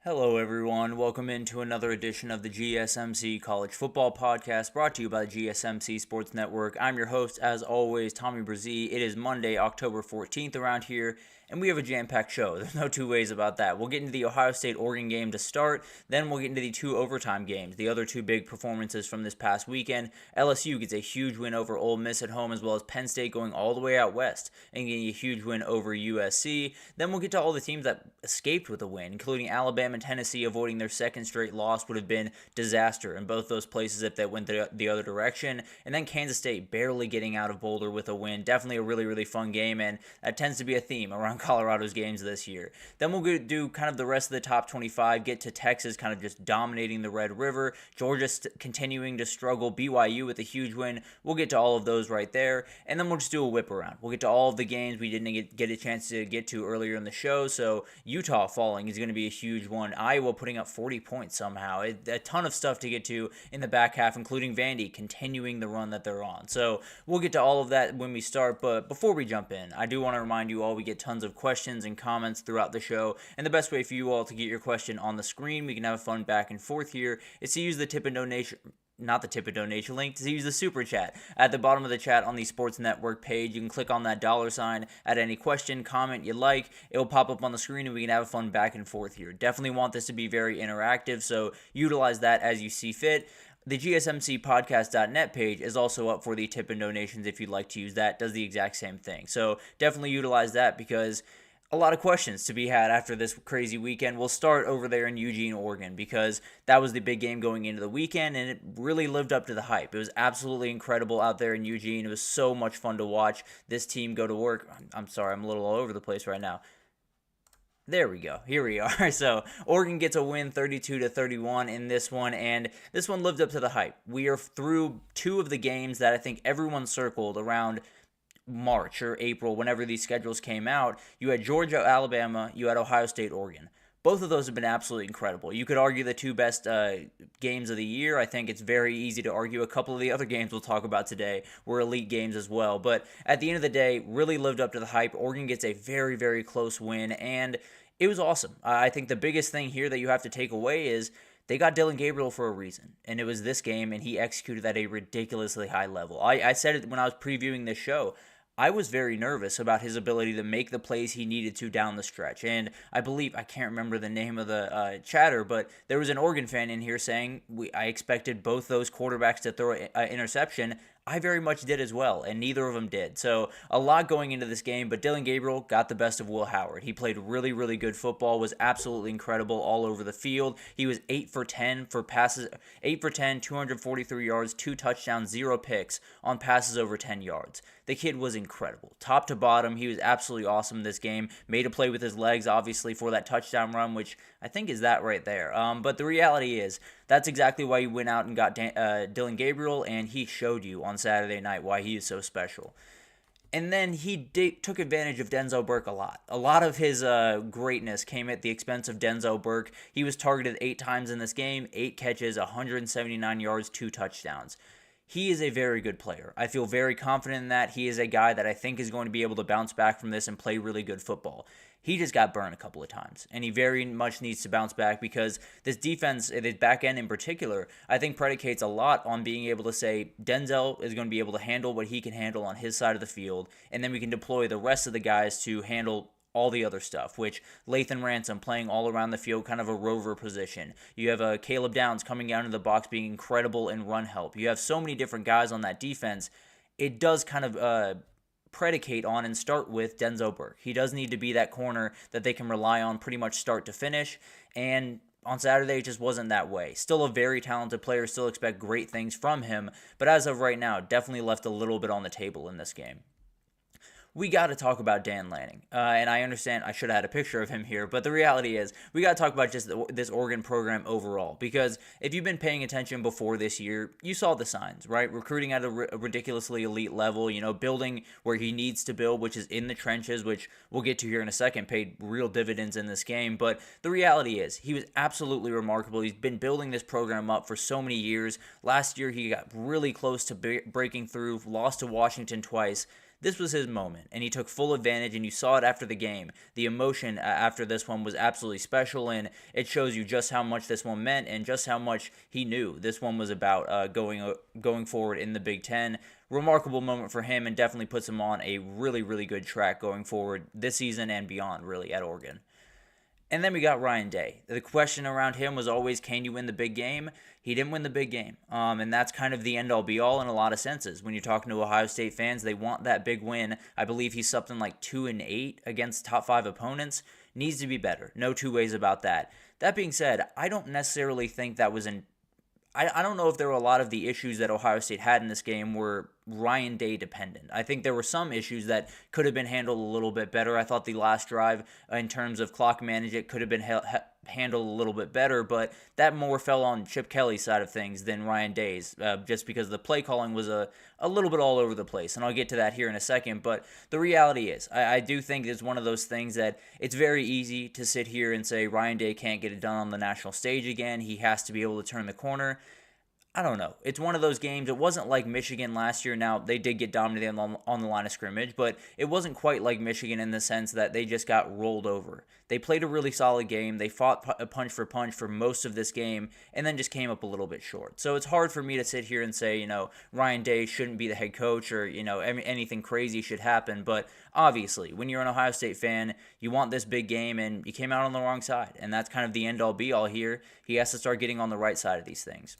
Hello everyone, welcome into another edition of the GSMC College Football Podcast brought to you by the GSMC Sports Network. I'm your host, as always, Tommy Brzee. It is Monday, October 14th around here, and we have a jam-packed show. There's no two ways about that. We'll get into the Ohio State-Oregon game to start, then we'll get into the two overtime games, the other two big performances from this past weekend. LSU gets a huge win over Ole Miss at home, as well as Penn State going all the way out west and getting a huge win over USC. Then we'll get to all the teams that escaped with a win, including Alabama and Tennessee. Avoiding their second straight loss would have been disaster in both those places if they went the other direction. And then Kansas State barely getting out of Boulder with a win. Definitely a really, really fun game, and that tends to be a theme around Colorado's games this year. Then we'll do kind of the rest of the top 25, get to Texas kind of just dominating the Red River, Georgia continuing to struggle, BYU with a huge win. We'll get to all of those right there, and then we'll just do a whip around. We'll get to all of the games we didn't get a chance to get to earlier in the show. So Utah falling is going to be a huge one. Iowa putting up 40 points somehow. A ton of stuff to get to in the back half, including Vandy continuing the run that they're on. So we'll get to all of that when we start, but before we jump in, I do want to remind you all we get tons of questions and comments throughout the show, and the best way for you all to get your question on the screen, we can have a fun back and forth here, is to use the tip and donation link, to use the super chat at the bottom of the chat on the Sports Network page. You can click on that $sign at any question, comment you like. It will pop up on the screen and we can have a fun back and forth here. Definitely want this to be very interactive, so utilize that as you see fit. The GSMCpodcast.net page is also up for the tip and donations if you'd like to use that. Does the exact same thing. So definitely utilize that because a lot of questions to be had after this crazy weekend. We'll start over there in Eugene, Oregon, because that was the big game going into the weekend, and it really lived up to the hype. It was absolutely incredible out there in Eugene. It was so much fun to watch this team go to work. I'm sorry, I'm a little all over the place right now. There we go. Here we are. So Oregon gets a win 32-31 in this one, and this one lived up to the hype. We are through two of the games that I think everyone circled around March or April, whenever these schedules came out. You had Georgia, Alabama, you had Ohio State, Oregon. Both of those have been absolutely incredible. You could argue the two best games of the year. I think it's very easy to argue a couple of the other games we'll talk about today were elite games as well. But at the end of the day, really lived up to the hype. Oregon gets a very, very close win, and it was awesome. I think the biggest thing here that you have to take away is they got Dillon Gabriel for a reason, and it was this game, and he executed at a ridiculously high level. I said it when I was previewing this show. I was very nervous about his ability to make the plays he needed to down the stretch. And I believe, I can't remember the name of the chatter, but there was an Oregon fan in here saying, I expected both those quarterbacks to throw an interception. I very much did as well, and neither of them did. So a lot going into this game, but Dillon Gabriel got the best of Will Howard. He played really, really good football, was absolutely incredible all over the field. He was 8 for 10 for passes, 8 for 10, 243 yards, 2 touchdowns, 0 picks on passes over 10 yards. The kid was incredible. Top to bottom, he was absolutely awesome this game. Made a play with his legs, obviously, for that touchdown run, which I think is that right there. But the reality is, that's exactly why you went out and got Dillon Gabriel, and he showed you on Saturday night why he is so special. And then he took advantage of Denzel Burke a lot. A lot of his greatness came at the expense of Denzel Burke. He was targeted 8 times in this game, 8 catches, 179 yards, 2 touchdowns. he is a very good player. I feel very confident in that. He is a guy that I think is going to be able to bounce back from this and play really good football. He just got burned a couple of times, and he very much needs to bounce back because this defense, this back end in particular, I think predicates a lot on being able to say Denzel is going to be able to handle what he can handle on his side of the field, and then we can deploy the rest of the guys to handle all the other stuff, which Lathan Ransom playing all around the field, kind of a rover position. You have Caleb Downs coming down to the box being incredible in run help. You have so many different guys on that defense. It does kind of predicate on and start with Denzel Burke. He does need to be that corner that they can rely on pretty much start to finish, and on Saturday, it just wasn't that way. Still a very talented player, still expect great things from him, but as of right now, definitely left a little bit on the table in this game. We got to talk about Dan Lanning. And I understand I should have had a picture of him here, but the reality is we got to talk about just this Oregon program overall, because if you've been paying attention before this year, you saw the signs, right? Recruiting at a ridiculously elite level, building where he needs to build, which is in the trenches, which we'll get to here in a second, paid real dividends in this game. But the reality is he was absolutely remarkable. He's been building this program up for so many years. Last year, he got really close to breaking through, lost to Washington twice. This was his moment, and he took full advantage, and you saw it after the game. The emotion after this one was absolutely special, and it shows you just how much this one meant and just how much he knew this one was about going forward in the Big Ten. Remarkable moment for him, and definitely puts him on a really, really good track going forward this season and beyond, really, at Oregon. And then we got Ryan Day. The question around him was always, can you win the big game? He didn't win the big game. And that's kind of the end-all be-all in a lot of senses. When you're talking to Ohio State fans, they want that big win. I believe he's something like 2-8 against top 5 opponents. Needs to be better. No two ways about that. That being said, I don't necessarily think that was I don't know if there were a lot of the issues that Ohio State had in this game were Ryan Day dependent. I think there were some issues that could have been handled a little bit better. I thought the last drive in terms of clock management could have been handled a little bit better, but that more fell on Chip Kelly's side of things than Ryan Day's, just because the play calling was a little bit all over the place, and I'll get to that here in a second. But the reality is, I do think it's one of those things that it's very easy to sit here and say Ryan Day can't get it done on the national stage again. He has to be able to turn the corner. I don't know. It's one of those games. It wasn't like Michigan last year. Now, they did get dominated on the line of scrimmage, but it wasn't quite like Michigan in the sense that they just got rolled over. They played a really solid game. They fought punch for most of this game, and then just came up a little bit short. So it's hard for me to sit here and say, Ryan Day shouldn't be the head coach, or, anything crazy should happen. But obviously, when you're an Ohio State fan, you want this big game, and you came out on the wrong side. And that's kind of the end-all be-all here. He has to start getting on the right side of these things.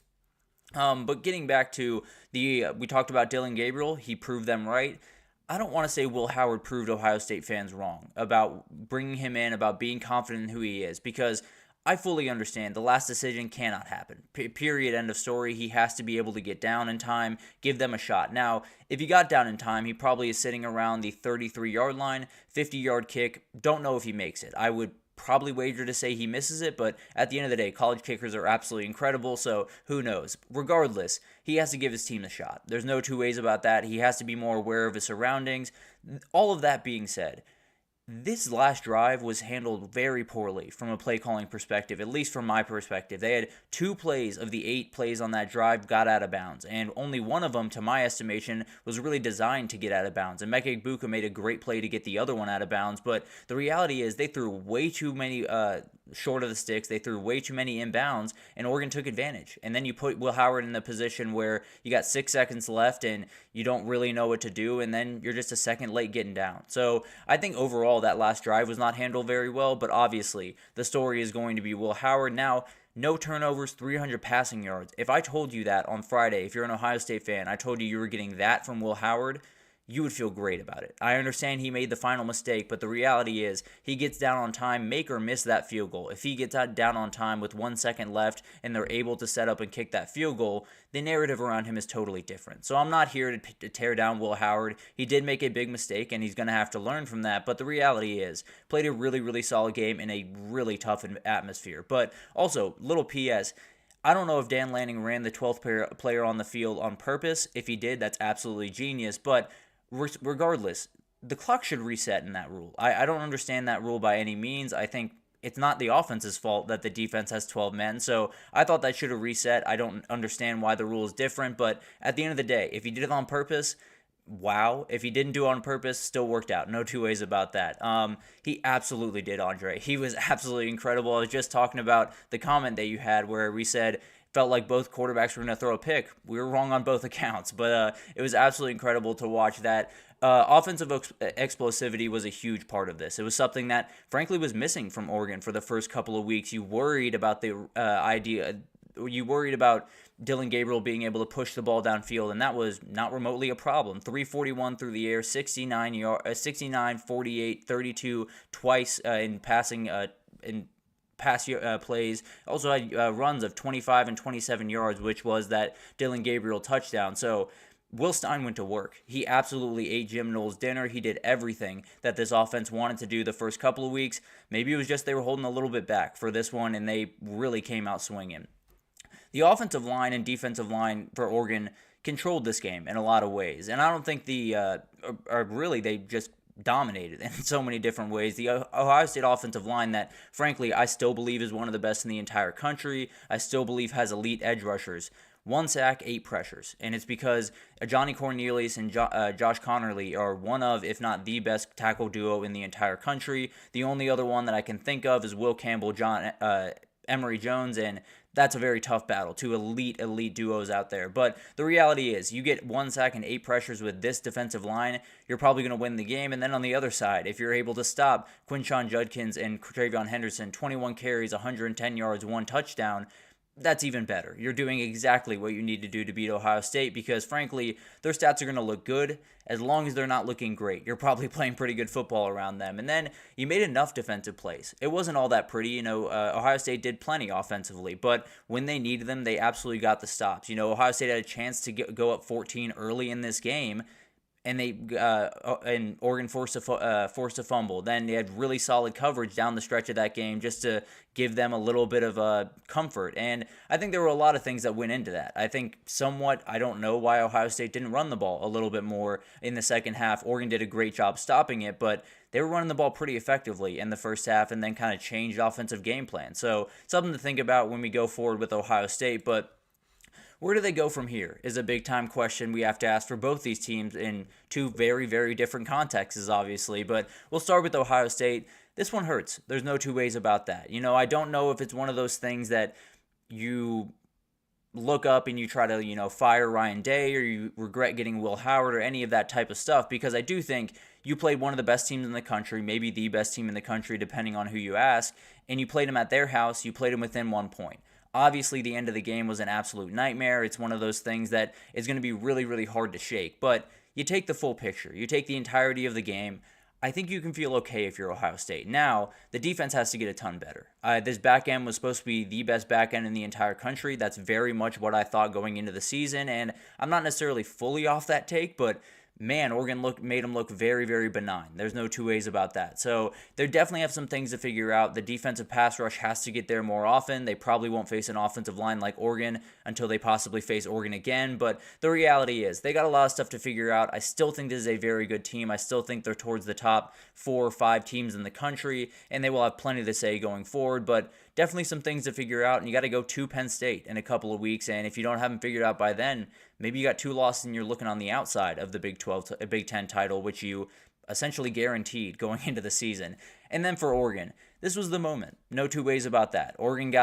But getting back to we talked about Dylan Gabriel. He proved them right. I don't want to say Will Howard proved Ohio State fans wrong about bringing him in, about being confident in who he is, because I fully understand the last decision cannot happen. Period. End of story. He has to be able to get down in time, give them a shot. Now, if he got down in time, he probably is sitting around the 33-yard line, 50-yard kick. Don't know if he makes it. I would probably wager to say he misses it, but at the end of the day, college kickers are absolutely incredible, so who knows. Regardless, he has to give his team a shot. There's no two ways about that. He has to be more aware of his surroundings. All of that being said, this last drive was handled very poorly from a play calling perspective, at least from my perspective. They had 2 plays of the 8 plays on that drive got out of bounds, and only one of them, to my estimation, was really designed to get out of bounds. And Emeka Egbuka made a great play to get the other one out of bounds, but the reality is they threw way too many short of the sticks. They threw way too many inbounds, and Oregon took advantage. And then you put Will Howard in the position where you got 6 seconds left, and you don't really know what to do, and then you're just a second late getting down. So I think overall that last drive was not handled very well, but obviously the story is going to be Will Howard. Now, no turnovers, 300 passing yards. If I told you that on Friday, if you're an Ohio State fan, I told you were getting that from Will Howard, you would feel great about it. I understand he made the final mistake, but the reality is he gets down on time, make or miss that field goal. If he gets down on time with 1 second left and they're able to set up and kick that field goal, the narrative around him is totally different. So I'm not here to tear down Will Howard. He did make a big mistake, and he's going to have to learn from that, but the reality is played a really, really solid game in a really tough atmosphere. But also, little PS, I don't know if Dan Lanning ran the 12th player on the field on purpose. If he did, that's absolutely genius, but regardless, the clock should reset in that rule. I don't understand that rule by any means. I think it's not the offense's fault that the defense has 12 men. So I thought that should have reset. I don't understand why the rule is different, but at the end of the day, if he did it on purpose, wow. If he didn't do it on purpose, still worked out. No two ways about that. He absolutely did, Andre. He was absolutely incredible. I was just talking about the comment that you had where we said felt like both quarterbacks were going to throw a pick. We were wrong on both accounts, but it was absolutely incredible to watch that. Offensive explosivity was a huge part of this. It was something that, frankly, was missing from Oregon for the first couple of weeks. You worried about the you worried about Dillon Gabriel being able to push the ball downfield, and that was not remotely a problem. 341 through the air, 69, 48, 32 twice in passing in pass plays. Also had runs of 25 and 27 yards, which was that Dillon Gabriel touchdown. So Will Stein went to work. He absolutely ate Jim Knowles' dinner. He did everything that this offense wanted to do the first couple of weeks. Maybe it was just they were holding a little bit back for this one, and they really came out swinging. The offensive line and defensive line for Oregon controlled this game in a lot of ways, and I don't think they just dominated in so many different ways. The Ohio State offensive line that, frankly, I still believe is one of the best in the entire country. I still believe has elite edge rushers. 1 sack, 8 pressures, and it's because Johnny Cornelius and Josh Connerly are one of, if not the best tackle duo in the entire country. The only other one that I can think of is Will Campbell, Emory Jones, and that's a very tough battle. Two elite duos out there. But the reality is, you get 1 sack and 8 pressures with this defensive line, you're probably going to win the game. And then on the other side, if you're able to stop Quinshon Judkins and Travion Henderson, 21 carries, 110 yards, 1 touchdown, that's even better. You're doing exactly what you need to do to beat Ohio State because, frankly, their stats are going to look good as long as they're not looking great. You're probably playing pretty good football around them. And then you made enough defensive plays. It wasn't all that pretty. Ohio State did plenty offensively, but when they needed them, they absolutely got the stops. Ohio State had a chance to go up 14 early in this game, and Oregon forced a fumble. Then they had really solid coverage down the stretch of that game just to give them a little bit of comfort. And I think there were a lot of things that went into that. I think I don't know why Ohio State didn't run the ball a little bit more in the second half. Oregon did a great job stopping it, but they were running the ball pretty effectively in the first half and then kind of changed offensive game plan. So something to think about when we go forward with Ohio State, but where do they go from here is a big-time question we have to ask for both these teams in two very, very different contexts, obviously. But we'll start with Ohio State. This one hurts. There's no two ways about that. I don't know if it's one of those things that you look up and you try to, fire Ryan Day or you regret getting Will Howard or any of that type of stuff, because I do think you played one of the best teams in the country, maybe the best team in the country, depending on who you ask, and you played them at their house. You played them within 1 point. Obviously, the end of the game was an absolute nightmare. It's one of those things that is going to be really, really hard to shake. But you take the full picture. You take the entirety of the game. I think you can feel okay if you're Ohio State. Now, the defense has to get a ton better. This back end was supposed to be the best back end in the entire country. That's very much what I thought going into the season. And I'm not necessarily fully off that take, but man, Oregon made them look very, very benign. There's no two ways about that. So they definitely have some things to figure out. The defensive pass rush has to get there more often. They probably won't face an offensive line like Oregon until they possibly face Oregon again. But the reality is they got a lot of stuff to figure out. I still think this is a very good team. I still think they're towards the top 4 or 5 teams in the country, and they will have plenty to say going forward. But definitely some things to figure out, and you got to go to Penn State in a couple of weeks. And if you don't have them figured out by then, maybe you got 2 losses and you're looking on the outside of the Big Ten title, which you essentially guaranteed going into the season. And then for Oregon, this was the moment. No two ways about that. Oregon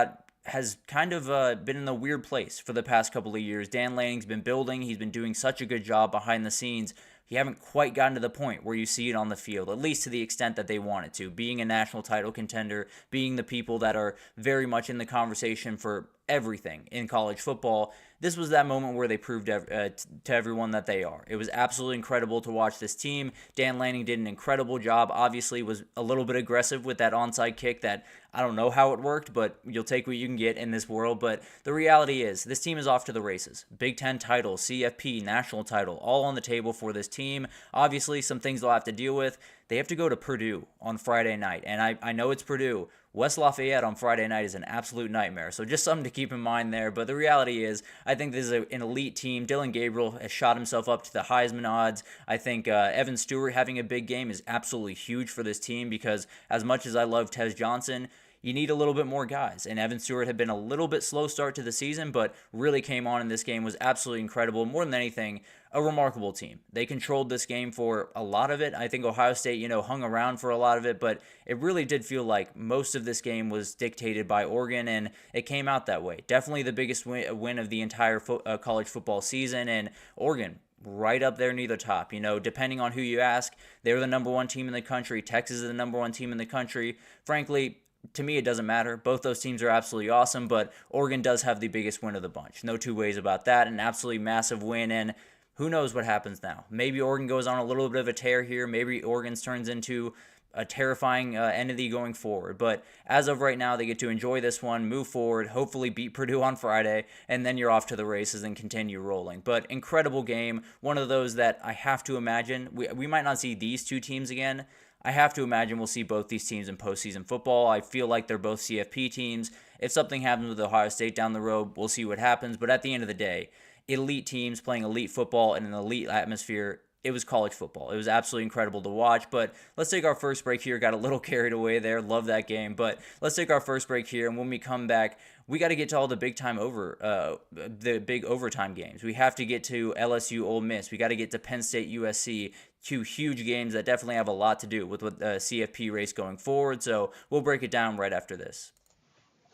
has kind of been in a weird place for the past couple of years. Dan Lanning's been building. He's been doing such a good job behind the scenes. You haven't quite gotten to the point where you see it on the field, at least to the extent that they want it to. Being a national title contender, being the people that are very much in the conversation for everything in college football. This was that moment where they proved to everyone that they are. It was absolutely incredible to watch this team. Dan Lanning did an incredible job. Obviously was a little bit aggressive with that onside kick that I don't know how it worked, but you'll take what you can get in this world. But the reality is this team is off to the races. Big Ten title, CFP, national title, all on the table for this team. Obviously, some things they'll have to deal with. They have to go to Purdue on Friday night, and I know it's Purdue. West Lafayette on Friday night is an absolute nightmare, so just something to keep in mind there. But the reality is, I think this is an elite team. Dillon Gabriel has shot himself up to the Heisman odds. I think Evan Stewart having a big game is absolutely huge for this team because as much as I love Tez Johnson, you need a little bit more guys. And Evan Stewart had been a little bit slow start to the season, but really came on in this game, was absolutely incredible. More than anything, a remarkable team. They controlled this game for a lot of it. I think Ohio State, hung around for a lot of it, but it really did feel like most of this game was dictated by Oregon, and it came out that way. Definitely the biggest win of the entire college football season, and Oregon right up there near the top. Depending on who you ask, they're the number one team in the country. Texas is the number one team in the country. Frankly, to me, it doesn't matter. Both those teams are absolutely awesome, but Oregon does have the biggest win of the bunch. No two ways about that. An absolutely massive win, and who knows what happens now. Maybe Oregon goes on a little bit of a tear here. Maybe Oregon turns into a terrifying entity going forward. But as of right now, they get to enjoy this one, move forward, hopefully beat Purdue on Friday, and then you're off to the races and continue rolling. But incredible game. One of those that I have to imagine, we might not see these two teams again. I have to imagine we'll see both these teams in postseason football. I feel like they're both CFP teams. If something happens with Ohio State down the road, we'll see what happens. But at the end of the day, elite teams playing elite football in an elite atmosphere. It was college football. It was absolutely incredible to watch. But let's take our first break here. Got a little carried away there. Love that game. But let's take our first break here. And when we come back, we got to get to all the the big overtime games. We have to get to LSU Ole Miss. We got to get to Penn State USC. Two huge games that definitely have a lot to do with the CFP race going forward. So we'll break it down right after this.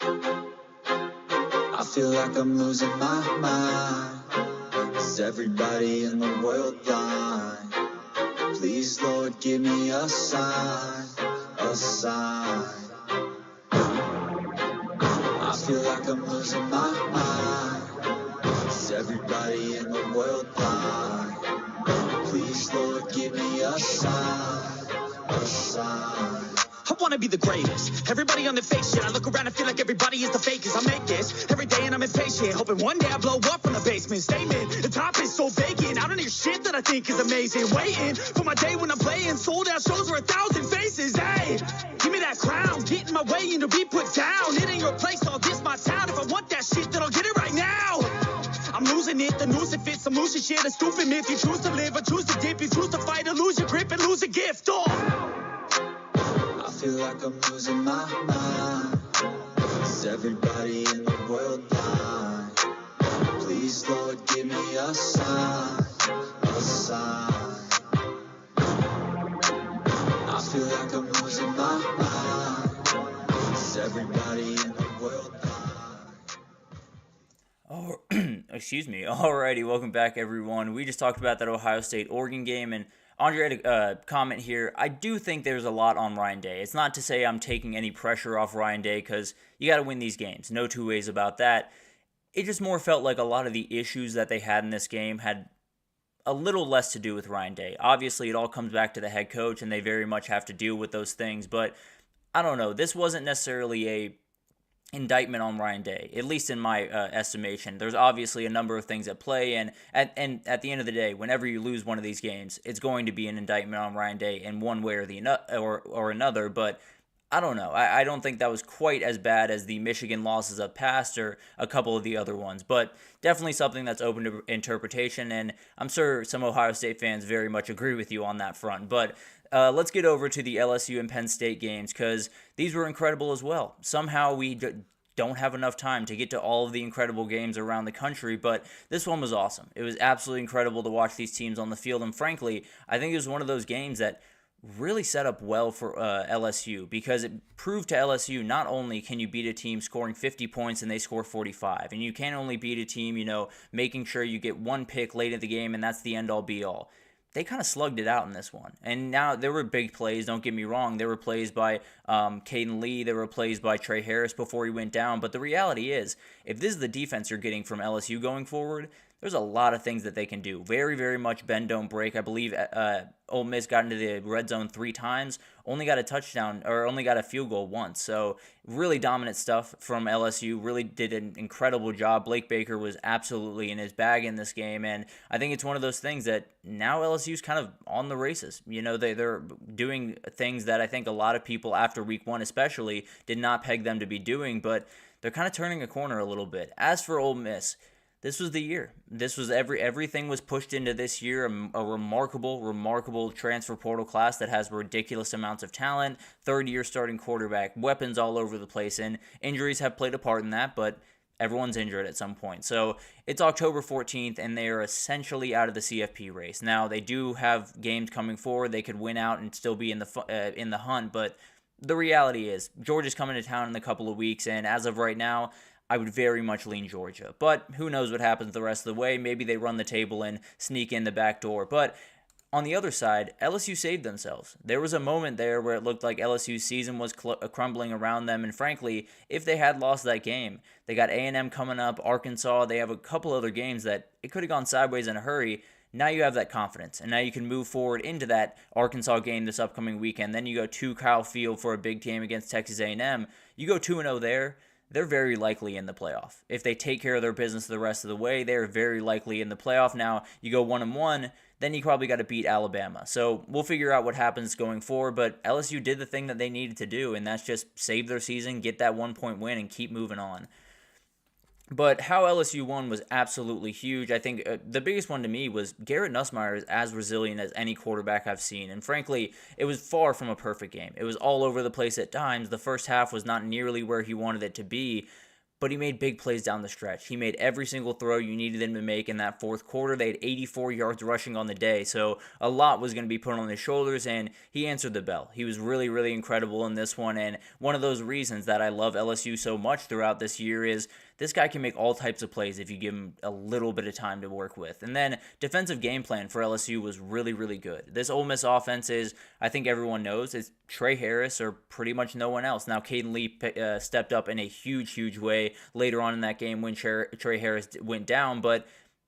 I feel like I'm losing my mind. Is everybody in the world blind? Please, Lord, give me a sign, a sign. I feel like I'm losing my mind. Is everybody in the world blind? Please, Lord, give me a sign, a sign. I wanna be the greatest. Everybody on the fake shit. I look around and feel like everybody is the fakest. I make this every day and I'm impatient. Hoping one day I blow up from the basement. Statement, the top is so vacant. I don't hear shit that I think is amazing. Waiting for my day when I'm playing. Sold out shows for 1,000 faces. Hey, give me that crown. Get in my way and to be put down. It ain't your place, all this my town. If I want that shit, then I'll get it right now. I'm losing it, the noose it fits. I'm losing shit, a stupid myth. You choose to live or choose to dip. You choose to fight or lose your grip and lose a gift. I feel like I'm losing my mind. Is everybody in the world blind? Please, Lord, give me a sign, a sign. I feel like I'm losing my mind. Is everybody in the world blind? Oh, excuse me. Alrighty, welcome back, everyone. We just talked about that Ohio State-Oregon game, and Andre had a comment here. I do think there's a lot on Ryan Day. It's not to say I'm taking any pressure off Ryan Day, because you got to win these games. No two ways about that. It just more felt like a lot of the issues that they had in this game had a little less to do with Ryan Day. Obviously, it all comes back to the head coach, and they very much have to deal with those things. But I don't know. This wasn't necessarily a indictment on Ryan Day, at least in my estimation. There's obviously a number of things at play, and at the end of the day, whenever you lose one of these games, it's going to be an indictment on Ryan Day in one way or another. But I don't know. I don't think that was quite as bad as the Michigan losses up past or a couple of the other ones, but definitely something that's open to interpretation, and I'm sure some Ohio State fans very much agree with you on that front. But let's get over to the LSU and Penn State games, because these were incredible as well. Somehow we don't have enough time to get to all of the incredible games around the country, but this one was awesome. It was absolutely incredible to watch these teams on the field, and frankly, I think it was one of those games that really set up well for LSU, because it proved to LSU not only can you beat a team scoring 50 points and they score 45, and you can't only beat a team, making sure you get one pick late in the game and that's the end-all be-all. They kind of slugged it out in this one. And now there were big plays, don't get me wrong. There were plays by Caden Lee. There were plays by Trey Harris before he went down. But the reality is, if this is the defense you're getting from LSU going forward, there's a lot of things that they can do. Very, very much bend, don't break. I believe Ole Miss got into the red zone 3 times, only got a touchdown, or only got a field goal once. So really dominant stuff from LSU. Really did an incredible job. Blake Baker was absolutely in his bag in this game, and I think it's one of those things that now LSU's kind of on the races. They're doing things that I think a lot of people after week 1 especially did not peg them to be doing, but they're kind of turning a corner a little bit. As for Ole Miss, this was the year. This was everything was pushed into this year. A remarkable transfer portal class that has ridiculous amounts of talent, third-year starting quarterback, weapons all over the place, and injuries have played a part in that, but everyone's injured at some point. So it's October 14th, and they are essentially out of the CFP race. Now, they do have games coming forward. They could win out and still be in the hunt, but the reality is Georgia's coming to town in a couple of weeks, and as of right now, I would very much lean Georgia. But who knows what happens the rest of the way. Maybe they run the table and sneak in the back door. But on the other side, LSU saved themselves. There was a moment there where it looked like LSU's season was crumbling around them. And frankly, if they had lost that game, they got A&M coming up, Arkansas. They have a couple other games that it could have gone sideways in a hurry. Now you have that confidence, and now you can move forward into that Arkansas game this upcoming weekend. Then you go to Kyle Field for a big game against Texas A&M. You go 2-0 there. They're very likely in the playoff. If they take care of their business the rest of the way, they're very likely in the playoff. Now, you go 1-1, then you probably got to beat Alabama. So we'll figure out what happens going forward, but LSU did the thing that they needed to do, and that's just save their season, get that 1-point win, and keep moving on. But how LSU won was absolutely huge. I think the biggest one to me was Garrett Nussmeier is as resilient as any quarterback I've seen. And frankly, it was far from a perfect game. It was all over the place at times. The first half was not nearly where he wanted it to be, but he made big plays down the stretch. He made every single throw you needed him to make in that fourth quarter. They had 84 yards rushing on the day, so a lot was going to be put on his shoulders, and he answered the bell. He was really, really incredible in this one, and one of those reasons that I love LSU so much throughout this year is this guy can make all types of plays if you give him a little bit of time to work with. And then defensive game plan for LSU was really, really good. This Ole Miss offense is, I think everyone knows, it's Trey Harris or pretty much no one else. Now, Caden Lee stepped up in a huge way later on in that game when Trey Harris went down, but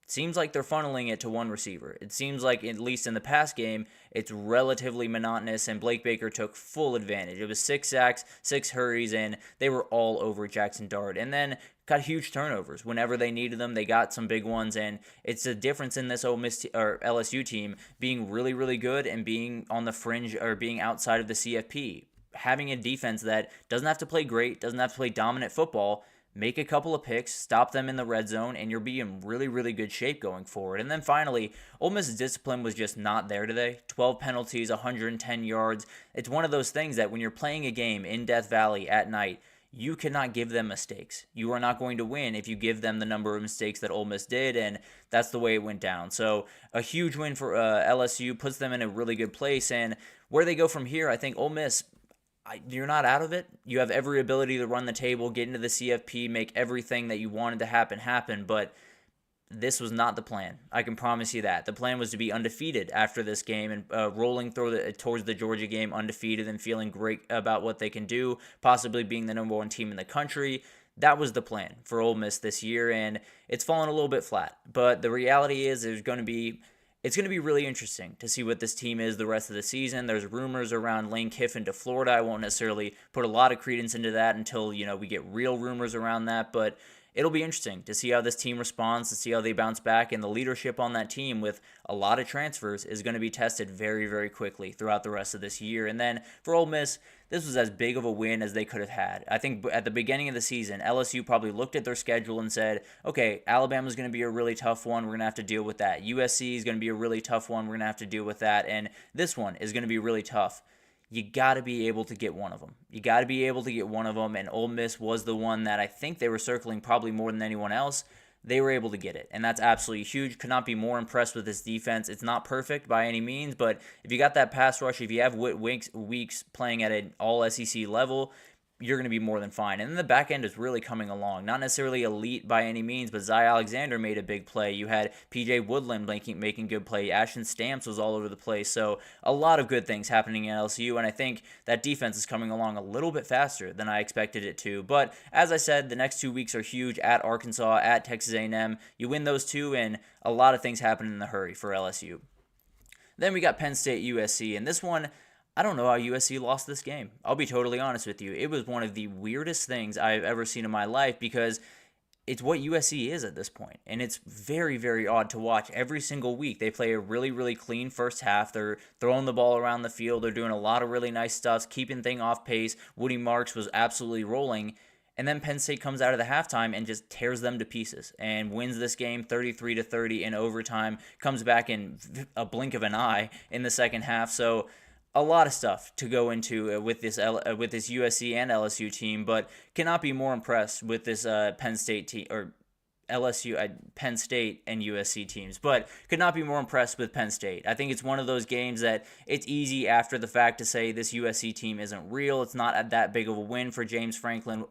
seems like they're funneling it to one receiver. It seems like, at least in the past game, it's relatively monotonous, and Blake Baker took full advantage. It was 6 sacks, 6 hurries, and they were all over Jackson Dart. And then got huge turnovers. Whenever they needed them, they got some big ones, and it's a difference in this Ole Miss or LSU team being really, really good and being on the fringe or being outside of the CFP. Having a defense that doesn't have to play great, doesn't have to play dominant football, make a couple of picks, stop them in the red zone, and you'll be in really, really good shape going forward. And then finally, Ole Miss's discipline was just not there today. 12 penalties, 110 yards. It's one of those things that when you're playing a game in Death Valley at night, you cannot give them mistakes. You are not going to win if you give them the number of mistakes that Ole Miss did, and that's the way it went down. So a huge win for LSU, puts them in a really good place, and where they go from here, I think Ole Miss, you're not out of it. You have every ability to run the table, get into the CFP, make everything that you wanted to happen, but this was not the plan. I can promise you that. The plan was to be undefeated after this game and rolling towards the Georgia game undefeated and feeling great about what they can do, possibly being the number 1 team in the country. That was the plan for Ole Miss this year, and it's fallen a little bit flat. But the reality is it's going to be really interesting to see what this team is the rest of the season. There's rumors around Lane Kiffin to Florida. I won't necessarily put a lot of credence into that until we get real rumors around that, but it'll be interesting to see how this team responds, to see how they bounce back, and the leadership on that team with a lot of transfers is going to be tested very, very quickly throughout the rest of this year. And then for Ole Miss, this was as big of a win as they could have had. I think at the beginning of the season, LSU probably looked at their schedule and said, okay, Alabama's going to be a really tough one. We're going to have to deal with that. USC is going to be a really tough one. We're going to have to deal with that. And this one is going to be really tough. You got to be able to get one of them. And Ole Miss was the one that I think they were circling probably more than anyone else. They were able to get it, and that's absolutely huge. Could not be more impressed with this defense. It's not perfect by any means, but if you got that pass rush, if you have Weeks playing at an all-SEC level, you're going to be more than fine. And then the back end is really coming along. Not necessarily elite by any means, but Zy Alexander made a big play. You had P.J. Woodland making good play. Ashton Stamps was all over the place. So a lot of good things happening at LSU, and I think that defense is coming along a little bit faster than I expected it to. But as I said, the next 2 weeks are huge at Arkansas, at Texas A&M. You win those two, and a lot of things happen in a hurry for LSU. Then we got Penn State, USC, and this one, I don't know how USC lost this game. I'll be totally honest with you. It was one of the weirdest things I've ever seen in my life because it's what USC is at this point. And it's very, very odd to watch every single week. They play a really, really clean first half. They're throwing the ball around the field. They're doing a lot of really nice stuff, keeping things off pace. Woody Marks was absolutely rolling. And then Penn State comes out of the halftime and just tears them to pieces and wins this game 33-30 in overtime, comes back in a blink of an eye in the second half. So a lot of stuff to go into with this USC and LSU team, but cannot be more impressed with this Penn State team, or LSU, Penn State and USC teams, but could not be more impressed with Penn State. I think it's one of those games that it's easy after the fact to say this USC team isn't real. It's not that big of a win for James Franklin,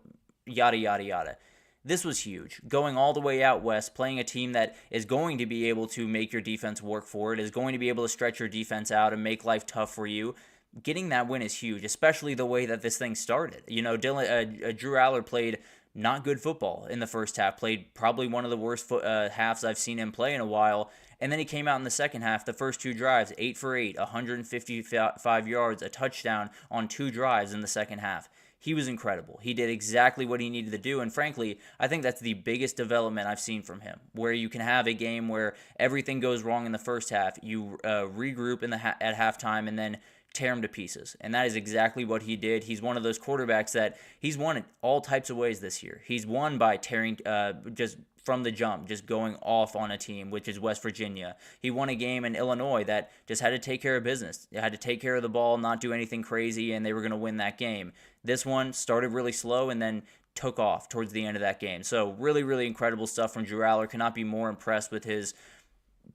yada, yada, yada. This was huge. Going all the way out west, playing a team that is going to be able to make your defense work for it, is going to be able to stretch your defense out and make life tough for you. Getting that win is huge, especially the way that this thing started. You know, Drew Aller played not good football in the first half, played probably one of the worst halves I've seen him play in a while, and then he came out in the second half, the first 2 drives, 8 for 8, 155 yards, a touchdown on 2 drives in the second half. He was incredible. He did exactly what he needed to do, and frankly, I think that's the biggest development I've seen from him, where you can have a game where everything goes wrong in the first half, you regroup at halftime, and then tear him to pieces. And that is exactly what he did. He's one of those quarterbacks that he's won in all types of ways this year. He's won by tearing just from the jump, just going off on a team, which is West Virginia. He won a game in Illinois that just had to take care of business. They had to take care of the ball, not do anything crazy, and they were going to win that game. This one started really slow and then took off towards the end of that game. So really, really incredible stuff from Drew Aller. Cannot be more impressed with his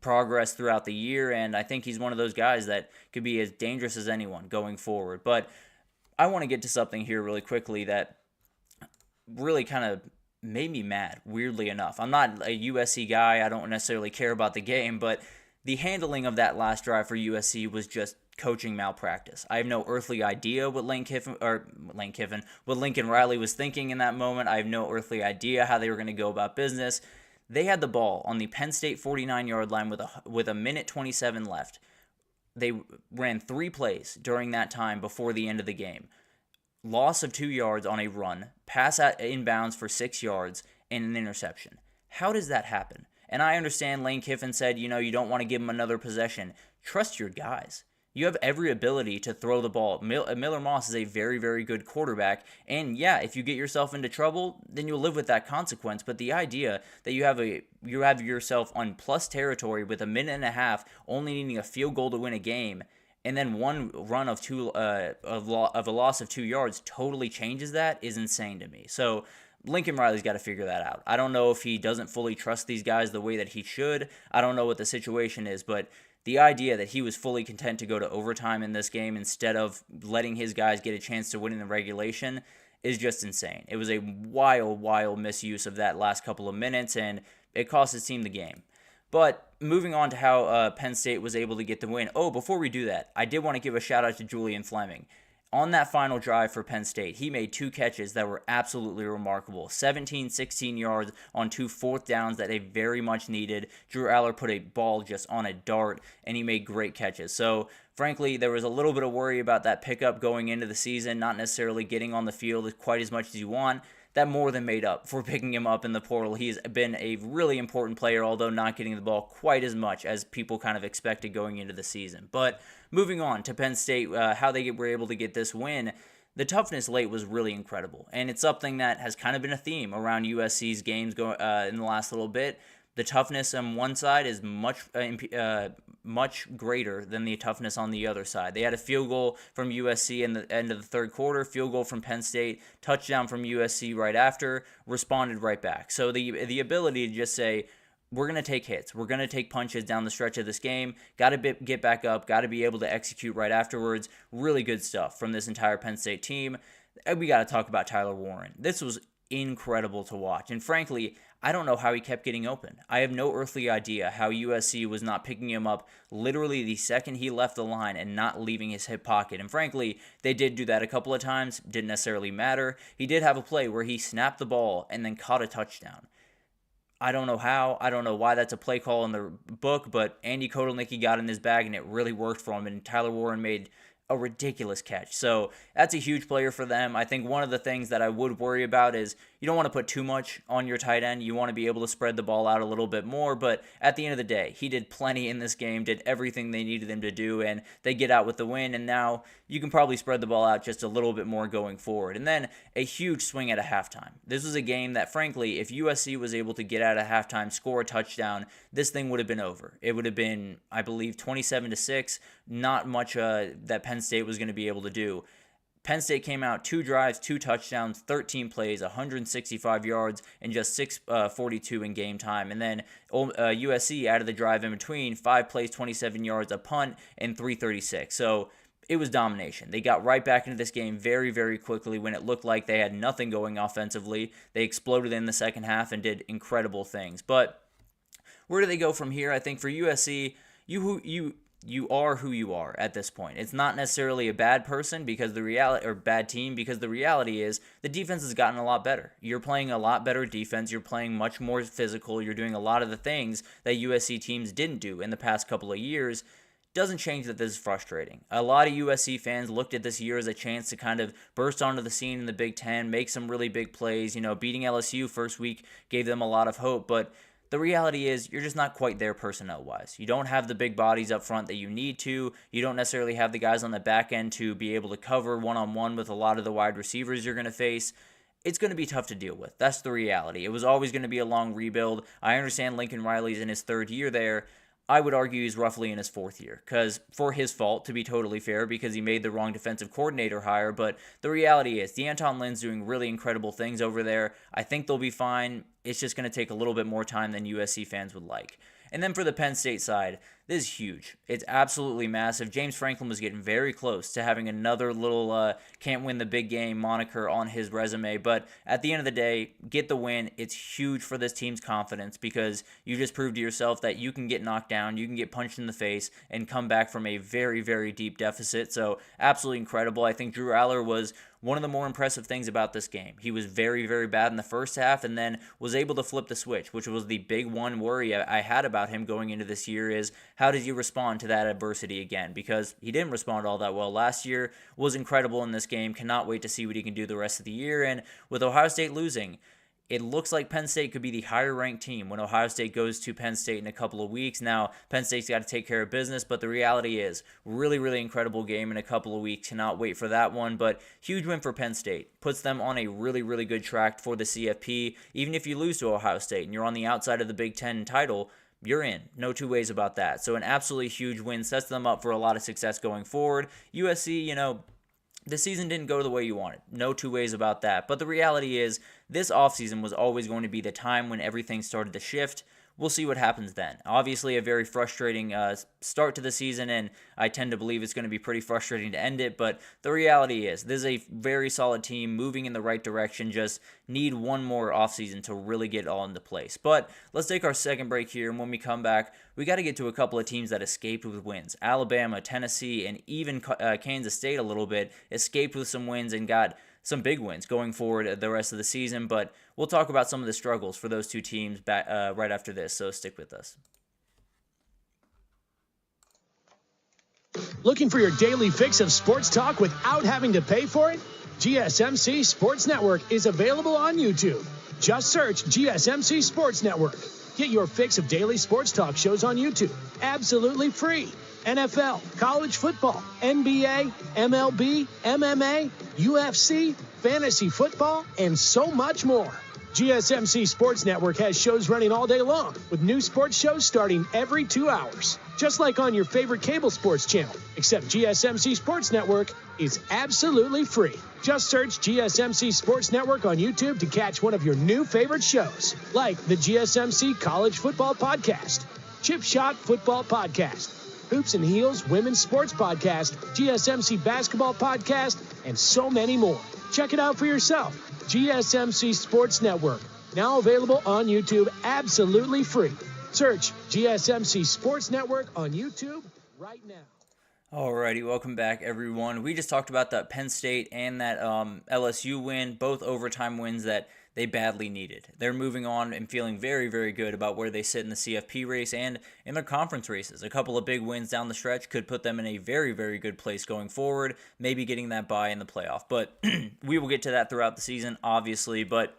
progress throughout the year, and I think he's one of those guys that could be as dangerous as anyone going forward. But I want to get to something here really quickly that really kind of made me mad, weirdly enough. I'm not a USC guy. I don't necessarily care about the game, but the handling of that last drive for USC was just coaching malpractice. I have no earthly idea what what Lincoln Riley was thinking in that moment. I have no earthly idea how they were going to go about business. They had the ball on the Penn State 49-yard line with a minute 27 left. They ran 3 plays during that time before the end of the game. Loss of 2 yards on a run, pass out inbounds for 6 yards, and an interception. How does that happen? And I understand Lane Kiffin said, you don't want to give him another possession. Trust your guys. You have every ability to throw the ball. Miller Moss is a very, very good quarterback. And yeah, if you get yourself into trouble, then you'll live with that consequence. But the idea that you have yourself on plus territory with a minute and a half, only needing a field goal to win a game, and then one run of a loss of 2 yards totally changes that is insane to me. So Lincoln Riley's got to figure that out. I don't know if he doesn't fully trust these guys the way that he should. I don't know what the situation is, but the idea that he was fully content to go to overtime in this game instead of letting his guys get a chance to win in the regulation is just insane. It was a wild misuse of that last couple of minutes, and it cost his team the game. But moving on to how Penn State was able to get the win. Oh, before we do that, I did want to give a shout out to Julian Fleming. On that final drive for Penn State, he made 2 catches that were absolutely remarkable. 17, 16 yards on 2 fourth downs that they very much needed. Drew Aller put a ball just on a dart, and he made great catches. So, frankly, there was a little bit of worry about that pickup going into the season, not necessarily getting on the field quite as much as you want. That more than made up for picking him up in the portal. He's been a really important player, although not getting the ball quite as much as people kind of expected going into the season. But moving on to Penn State, how they were able to get this win, the toughness late was really incredible. And it's something that has kind of been a theme around USC's games in the last little bit. The toughness on one side is much greater than the toughness on the other side. They had a field goal from USC in the end of the third quarter, field goal from Penn State, touchdown from USC right after, responded right back. So the ability to just say, we're going to take hits, we're going to take punches down the stretch of this game, got to get back up, got to be able to execute right afterwards. Really good stuff from this entire Penn State team. And we got to talk about Tyler Warren. This was incredible to watch. And frankly, I don't know how he kept getting open. I have no earthly idea how USC was not picking him up literally the second he left the line and not leaving his hip pocket. And frankly, they did do that a couple of times. Didn't necessarily matter. He did have a play where he snapped the ball and then caught a touchdown. I don't know how. I don't know why that's a play call in the book, but Andy Kotelnicki got in his bag and it really worked for him. And Tyler Warren made a ridiculous catch. So that's a huge player for them. I think one of the things that I would worry about is you don't want to put too much on your tight end. You want to be able to spread the ball out a little bit more, but at the end of the day, he did plenty in this game, did everything they needed him to do, and they get out with the win, and now you can probably spread the ball out just a little bit more going forward. And then a huge swing at a halftime. This was a game that, frankly, if USC was able to get out at halftime, score a touchdown, this thing would have been over. It would have been, I believe, 27-6, not much that Penn State was going to be able to do. Penn State came out 2 drives, 2 touchdowns, 13 plays, 165 yards, and just 6:42 in game time. And then USC added the drive in between, 5 plays, 27 yards, a punt, and 3:36. So it was domination. They got right back into this game very, very quickly when it looked like they had nothing going offensively. They exploded in the second half and did incredible things. But where do they go from here? I think for USC, you are who you are at this point. It's not necessarily a bad person because bad team, because the reality is the defense has gotten a lot better. You're playing a lot better defense. You're playing much more physical. You're doing a lot of the things that USC teams didn't do in the past couple of years. Doesn't change that this is frustrating. A lot of USC fans looked at this year as a chance to kind of burst onto the scene in the Big Ten, make some really big plays. Beating LSU first week gave them a lot of hope, but the reality is you're just not quite there personnel-wise. You don't have the big bodies up front that you need to. You don't necessarily have the guys on the back end to be able to cover one-on-one with a lot of the wide receivers you're going to face. It's going to be tough to deal with. That's the reality. It was always going to be a long rebuild. I understand Lincoln Riley's in his 3rd year there. I would argue he's roughly in his 4th year, because for his fault, to be totally fair, because he made the wrong defensive coordinator hire, but the reality is D'Anton Lynn's doing really incredible things over there. I think they'll be fine. It's just going to take a little bit more time than USC fans would like. And then for the Penn State side, this is huge. It's absolutely massive. James Franklin was getting very close to having another little can't win the big game moniker on his resume. But at the end of the day, get the win. It's huge for this team's confidence because you just proved to yourself that you can get knocked down, you can get punched in the face, and come back from a very, very deep deficit. So absolutely incredible. I think Drew Aller was one of the more impressive things about this game. He was very, very bad in the first half and then was able to flip the switch, which was the big one worry I had about him going into this year is how does he respond to that adversity again? Because he didn't respond all that well last year, was incredible in this game, cannot wait to see what he can do the rest of the year. And with Ohio State losing, it looks like Penn State could be the higher-ranked team when Ohio State goes to Penn State in a couple of weeks. Now, Penn State's got to take care of business, but the reality is really, really incredible game in a couple of weeks. Cannot wait for that one, but huge win for Penn State. Puts them on a really, really good track for the CFP. Even if you lose to Ohio State and you're on the outside of the Big Ten title, you're in. No two ways about that. So an absolutely huge win sets them up for a lot of success going forward. USC, the season didn't go the way you wanted. No two ways about that. But the reality is, this offseason was always going to be the time when everything started to shift. We'll see what happens then. Obviously, a very frustrating start to the season, and I tend to believe it's going to be pretty frustrating to end it, but the reality is this is a very solid team moving in the right direction, just need one more offseason to really get it all into place. But let's take our second break here, and when we come back, we got to get to a couple of teams that escaped with wins. Alabama, Tennessee, and even Kansas State a little bit escaped with some wins and got some big wins going forward the rest of the season, but we'll talk about some of the struggles for those two teams right after this, so stick with us. Looking for your daily fix of sports talk without having to pay for it? GSMC Sports Network is available on YouTube. Just search GSMC Sports Network. Get your fix of daily sports talk shows on YouTube, absolutely free. NFL, college football, NBA, MLB, MMA, UFC, fantasy football, and so much more. GSMC Sports Network has shows running all day long, with new sports shows starting every 2 hours. Just like on your favorite cable sports channel, except GSMC Sports Network is absolutely free. Just search GSMC Sports Network on YouTube to catch one of your new favorite shows, like the GSMC College Football Podcast, Chip Shot Football Podcast, Hoops and Heels Women's Sports Podcast, GSMC Basketball Podcast, and so many more. Check it out for yourself. GSMC Sports Network, now available on YouTube absolutely free. Search GSMC Sports Network on YouTube right now. Alrighty, welcome back, everyone. We just talked about that Penn State and that LSU win, both overtime wins that they badly needed. They're moving on and feeling very, very good about where they sit in the CFP race and in their conference races. A couple of big wins down the stretch could put them in a very, very good place going forward, maybe getting that bye in the playoff. But we will get to that throughout the season, obviously. But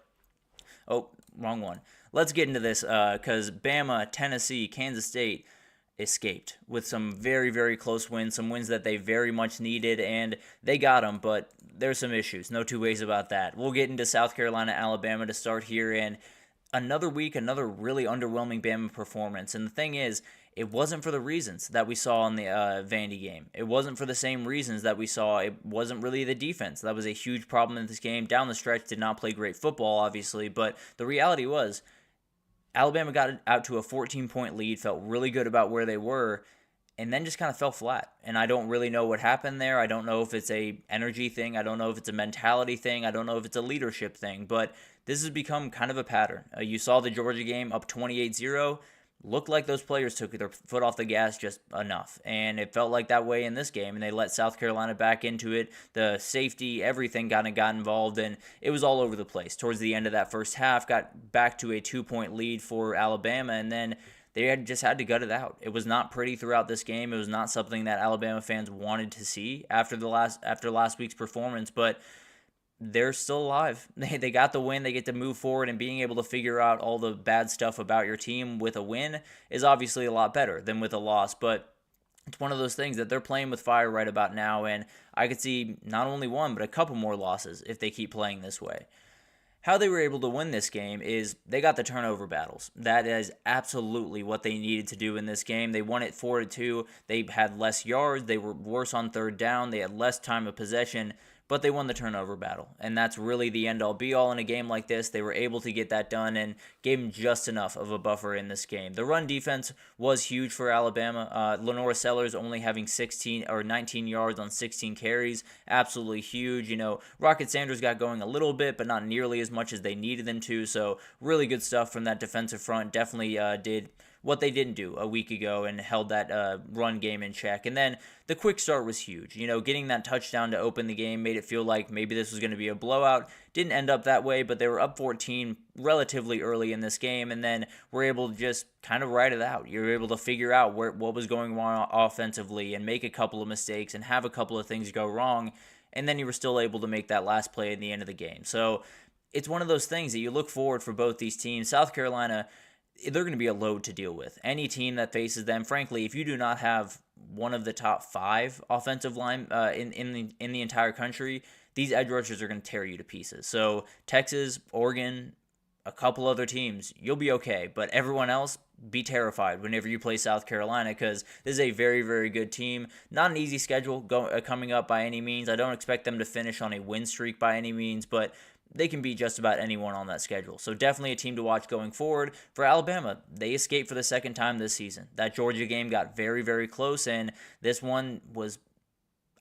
Oh, wrong one. Let's get into this because Bama, Tennessee, Kansas State escaped with some very, very close wins, some wins that they very much needed, and they got them, but there's some issues. No two ways about that. We'll get into South Carolina, Alabama to start here, and another week, another really underwhelming Bama performance. And the thing is, it wasn't for the reasons that we saw in the Vandy game. It wasn't for the same reasons that we saw. It wasn't really the defense. That was a huge problem in this game. Down the stretch, did not play great football, obviously, but the reality was Alabama got out to a 14-point lead, felt really good about where they were, and then just kind of fell flat. And I don't really know what happened there. I don't know if it's a energy thing. I don't know if it's a mentality thing. I don't know if it's a leadership thing. But this has become kind of a pattern. You saw the Georgia game up 28-0. Looked like those players took their foot off the gas just enough. And it felt like that way in this game. And they let South Carolina back into it. The safety, everything got involved. And it was all over the place. Towards the end of that first half, got back to a 2-point lead for Alabama. And then they just had to gut it out. It was not pretty throughout this game. It was not something that Alabama fans wanted to see after last week's performance. But they're still alive. They got the win. They get to move forward, and being able to figure out all the bad stuff about your team with a win is obviously a lot better than with a loss. But it's one of those things that they're playing with fire right about now, and I could see not only one, but a couple more losses if they keep playing this way. How they were able to win this game is they got the turnover battles. That is absolutely what they needed to do in this game. They won it 4-2. They had less yards. They were worse on third down. They had less time of possession, but they won the turnover battle. And that's really the end-all be-all in a game like this. They were able to get that done and gave them just enough of a buffer in this game. The run defense was huge for Alabama. Lenora Sellers only having 19 yards on 16 carries. Absolutely huge. You know, Rocket Sanders got going a little bit, but not nearly as much as they needed them to. So really good stuff from that defensive front. Definitely did what they didn't do a week ago and held that run game in check. And then the quick start was huge. You know, getting that touchdown to open the game made it feel like maybe this was going to be a blowout. Didn't end up that way, but they were up 14 relatively early in this game, and then were able to just kind of ride it out. You were able to figure out what was going on offensively and make a couple of mistakes and have a couple of things go wrong, and then you were still able to make that last play at the end of the game. So it's one of those things that you look forward for both these teams. South Carolina, they're going to be a load to deal with. Any team that faces them, frankly, if you do not have one of the top 5 offensive line in the entire country, these edge rushers are going to tear you to pieces. So Texas, Oregon, a couple other teams, you'll be okay. But everyone else, be terrified whenever you play South Carolina, because this is a very, very good team. Not an easy schedule coming up by any means. I don't expect them to finish on a win streak by any means, but they can beat just about anyone on that schedule. So definitely a team to watch going forward. For Alabama, they escaped for the second time this season. That Georgia game got very, very close, and this one was,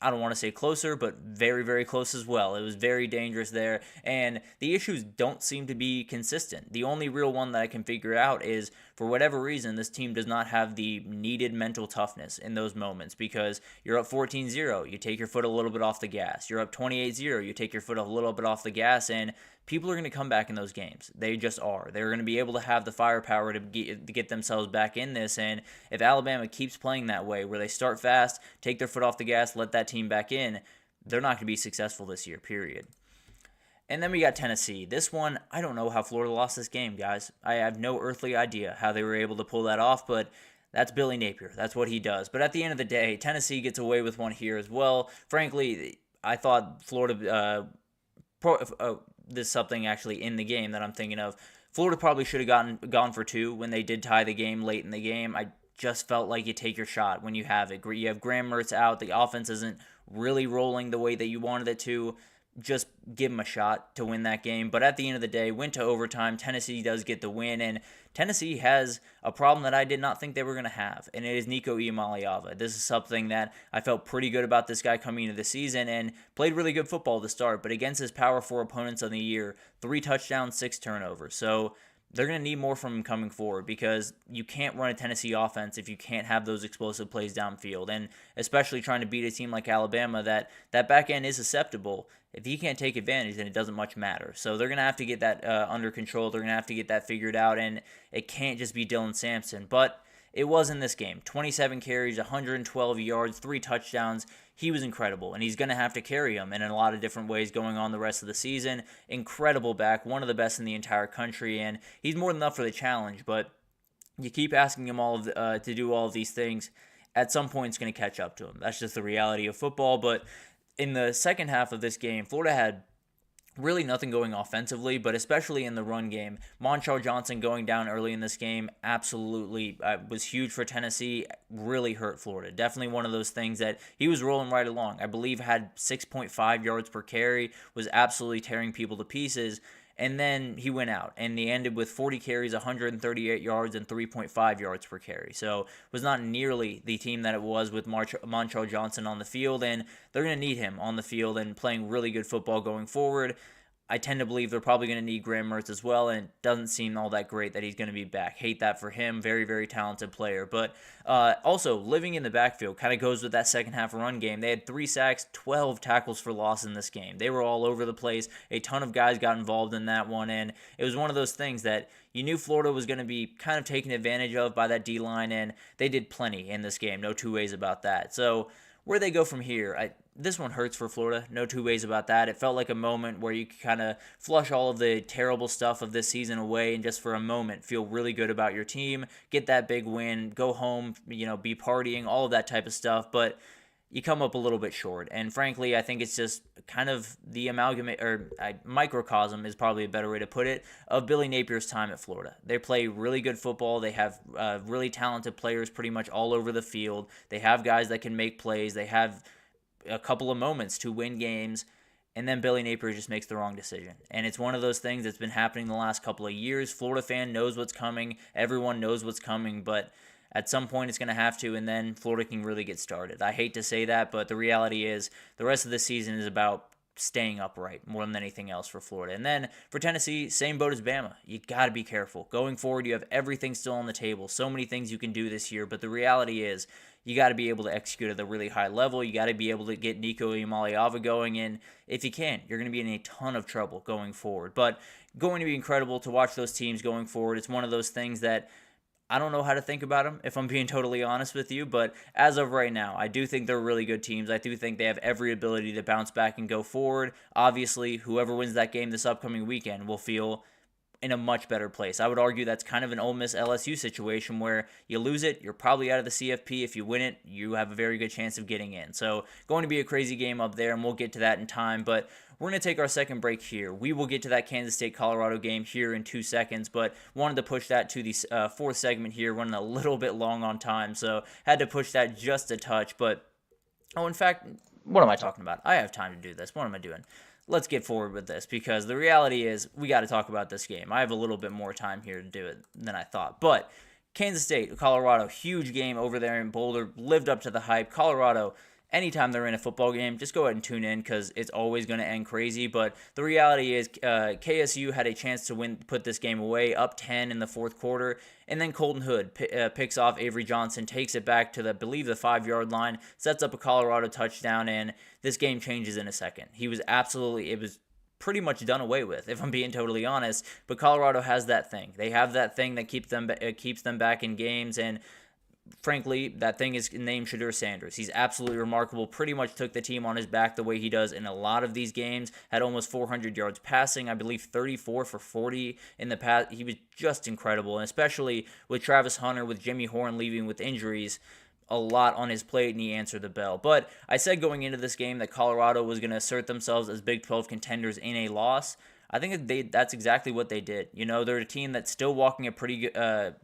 I don't want to say closer, but very, very close as well. It was very dangerous there, and the issues don't seem to be consistent. The only real one that I can figure out is, for whatever reason, this team does not have the needed mental toughness in those moments, because you're up 14-0, you take your foot a little bit off the gas. You're up 28-0, you take your foot a little bit off the gas, and people are going to come back in those games. They just are. They're going to be able to have the firepower to get themselves back in this, and if Alabama keeps playing that way, where they start fast, take their foot off the gas, let that team back in, they're not going to be successful this year, period. And then we got Tennessee. This one, I don't know how Florida lost this game, guys. I have no earthly idea how they were able to pull that off, but that's Billy Napier. That's what he does. But at the end of the day, Tennessee gets away with one here as well. Frankly, I thought Florida, there's something actually in the game that I'm thinking of. Florida probably should have gone for 2 when they did tie the game late in the game. I just felt like you take your shot when you have it. You have Graham Mertz out. The offense isn't really rolling the way that you wanted it to. Just give them a shot to win that game. But at the end of the day, went to overtime. Tennessee does get the win, and Tennessee has a problem that I did not think they were going to have, and it is Nico Iamaleava. This is something that I felt pretty good about this guy coming into the season, and played really good football to start, but against his Power 4 opponents on the year, 3 touchdowns, 6 turnovers. So they're going to need more from him coming forward, because you can't run a Tennessee offense if you can't have those explosive plays downfield, and especially trying to beat a team like Alabama that back end is susceptible. If he can't take advantage, then it doesn't much matter. So they're going to have to get that under control. They're going to have to get that figured out, and it can't just be Dylan Sampson. But It was in this game. 27 carries, 112 yards, 3 touchdowns. He was incredible, and he's going to have to carry him in a lot of different ways going on the rest of the season. Incredible back, one of the best in the entire country, and he's more than up for the challenge, but you keep asking him to do all of these things. At some point, it's going to catch up to him. That's just the reality of football, but in the second half of this game, Florida had really nothing going offensively, but especially in the run game. Montrell Johnson going down early in this game absolutely was huge for Tennessee, really hurt Florida. Definitely one of those things that he was rolling right along. I believe had 6.5 yards per carry, was absolutely tearing people to pieces, and then he went out, and he ended with 40 carries, 138 yards, and 3.5 yards per carry. So was not nearly the team that it was with Montrell Johnson on the field, and they're going to need him on the field and playing really good football going forward. I tend to believe they're probably going to need Graham Mertz as well, and it doesn't seem all that great that he's going to be back. Hate that for him. Very, very talented player. But also, living in the backfield kind of goes with that second half run game. They had 3 sacks, 12 tackles for loss in this game. They were all over the place. A ton of guys got involved in that one, and it was one of those things that you knew Florida was going to be kind of taken advantage of by that D-line, and they did plenty in this game. No two ways about that. So where they go from here, this one hurts for Florida. No two ways about that. It felt like a moment where you could kind of flush all of the terrible stuff of this season away and just for a moment feel really good about your team, get that big win, go home, be partying, all of that type of stuff. But you come up a little bit short. And frankly, I think it's just kind of the microcosm is probably a better way to put it, of Billy Napier's time at Florida. They play really good football. They have really talented players pretty much all over the field. They have guys that can make plays. They have a couple of moments to win games, and then Billy Napier just makes the wrong decision. And it's one of those things that's been happening the last couple of years. Florida fan knows what's coming. Everyone knows what's coming, but at some point it's going to have to, and then Florida can really get started. I hate to say that, but the reality is the rest of the season is about staying upright more than anything else for Florida. And then for Tennessee, same boat as Bama. You got to be careful. Going forward, you have everything still on the table. So many things you can do this year, but the reality is you got to be able to execute at a really high level. You got to be able to get Nico Iamaleava going, and if you can't, you're going to be in a ton of trouble going forward. But going to be incredible to watch those teams going forward. It's one of those things that I don't know how to think about them, if I'm being totally honest with you, but as of right now, I do think they're really good teams. I do think they have every ability to bounce back and go forward. Obviously, whoever wins that game this upcoming weekend will feel in a much better place. I would argue that's kind of an Ole Miss LSU situation where you lose it, you're probably out of the CFP. If you win it, you have a very good chance of getting in. So going to be a crazy game up there, and we'll get to that in time, but we're going to take our second break here. We will get to that Kansas State-Colorado game here in 2 seconds, but wanted to push that to the fourth segment here, running a little bit long on time, so had to push that just a touch. But, in fact, what am I talking about? I have time to do this. What am I doing? Let's get forward with this, because the reality is we got to talk about this game. I have a little bit more time here to do it than I thought. But Kansas State, Colorado, huge game over there in Boulder, lived up to the hype. Colorado, anytime they're in a football game, just go ahead and tune in because it's always going to end crazy. But the reality is KSU had a chance to put this game away, up 10 in the fourth quarter. And then Colton Hood picks off Avery Johnson, takes it back to, I believe, the 5-yard line, sets up a Colorado touchdown, and this game changes in a second. It was pretty much done away with, if I'm being totally honest. But Colorado has that thing. They have that thing that keeps them back in games, and frankly, that thing is named Shedeur Sanders. He's absolutely remarkable. Pretty much took the team on his back the way he does in a lot of these games. Had almost 400 yards passing. I believe 34 for 40 in the past. He was just incredible, and especially with Travis Hunter, with Jimmy Horn leaving with injuries, a lot on his plate, and he answered the bell. But I said going into this game that Colorado was going to assert themselves as Big 12 contenders in a loss. I think that's exactly what they did. They're a team that's still walking a pretty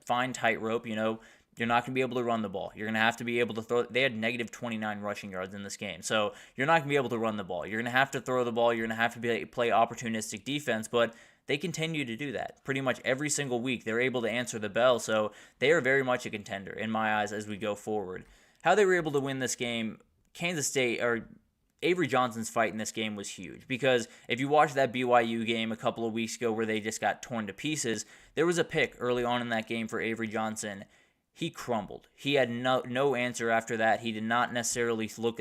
fine tightrope. You're not going to be able to run the ball. You're going to have to be able to throw. They had negative 29 rushing yards in this game. So you're not going to be able to run the ball. You're going to have to throw the ball. You're going to have to play opportunistic defense. But they continue to do that. Pretty much every single week, they're able to answer the bell. So they are very much a contender in my eyes as we go forward. How they were able to win this game, Kansas State, or Avery Johnson's fight in this game was huge, because if you watch that BYU game a couple of weeks ago where they just got torn to pieces, there was a pick early on in that game for Avery Johnson. He crumbled. He had no answer after that. He did not necessarily look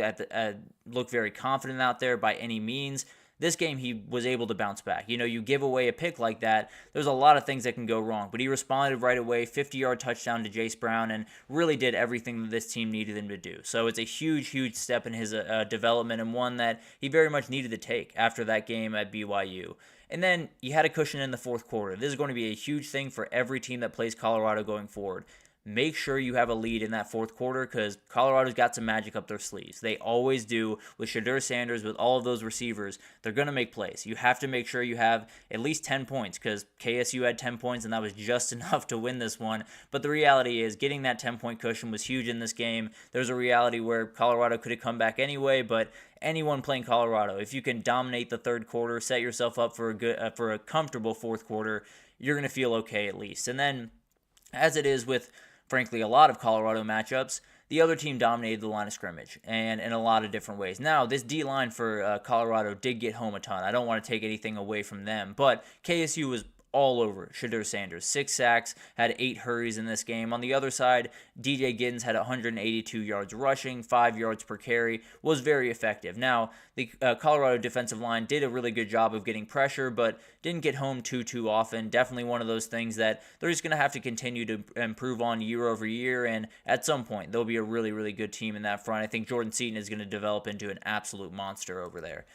very confident out there by any means. This game, he was able to bounce back. You give away a pick like that, there's a lot of things that can go wrong. But he responded right away, 50-yard touchdown to Jace Brown, and really did everything that this team needed him to do. So it's a huge, huge step in his development, and one that he very much needed to take after that game at BYU. And then you had a cushion in the fourth quarter. This is going to be a huge thing for every team that plays Colorado going forward. Make sure you have a lead in that fourth quarter because Colorado's got some magic up their sleeves. They always do with Shedeur Sanders, with all of those receivers. They're going to make plays. You have to make sure you have at least 10 points because KSU had 10 points and that was just enough to win this one. But the reality is getting that 10-point cushion was huge in this game. There's a reality where Colorado could have come back anyway, but anyone playing Colorado, if you can dominate the third quarter, set yourself up for a comfortable fourth quarter, you're going to feel okay at least. And then, as it is with frankly, a lot of Colorado matchups, the other team dominated the line of scrimmage, and in a lot of different ways. Now, this D-line for Colorado did get home a ton. I don't want to take anything away from them, but KSU was all over Shedeur Sanders. 6 sacks, had 8 hurries in this game. On the other side, DJ Giddens had 182 yards rushing, 5 yards per carry, was very effective. Now, the Colorado defensive line did a really good job of getting pressure, but didn't get home too often. Definitely one of those things that they're just going to have to continue to improve on year over year, and at some point, they'll be a really, really good team in that front. I think Jordan Seaton is going to develop into an absolute monster over there.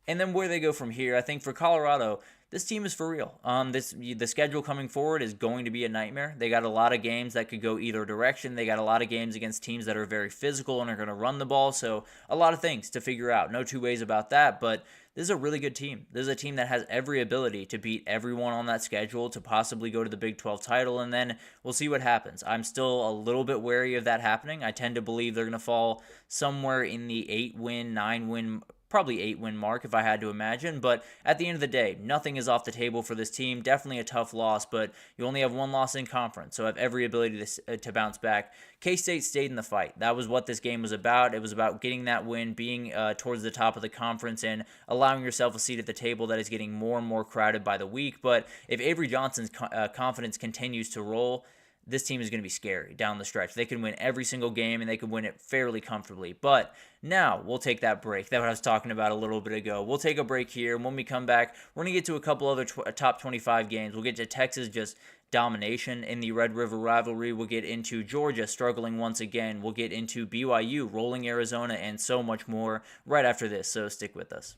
And then where they go from here, I think for Colorado, this team is for real. The schedule coming forward is going to be a nightmare. They got a lot of games that could go either direction. They got a lot of games against teams that are very physical and are going to run the ball. So a lot of things to figure out. No two ways about that. But this is a really good team. This is a team that has every ability to beat everyone on that schedule, to possibly go to the Big 12 title, and then we'll see what happens. I'm still a little bit wary of that happening. I tend to believe they're going to fall somewhere in the 8-win, 9-win, probably 8-win mark if I had to imagine, but at the end of the day, nothing is off the table for this team. Definitely a tough loss, but you only have one loss in conference, so have every ability to bounce back. K-State stayed in the fight. That was what this game was about. It was about getting that win, being towards the top of the conference, and allowing yourself a seat at the table that is getting more and more crowded by the week. But if Avery Johnson's confidence continues to roll, this team is going to be scary down the stretch. They can win every single game, and they can win it fairly comfortably. But now we'll take that break that I was talking about a little bit ago. We'll take a break here, and when we come back, we're going to get to a couple other top 25 games. We'll get to Texas just domination in the Red River rivalry. We'll get into Georgia struggling once again. We'll get into BYU rolling Arizona and so much more right after this, so stick with us.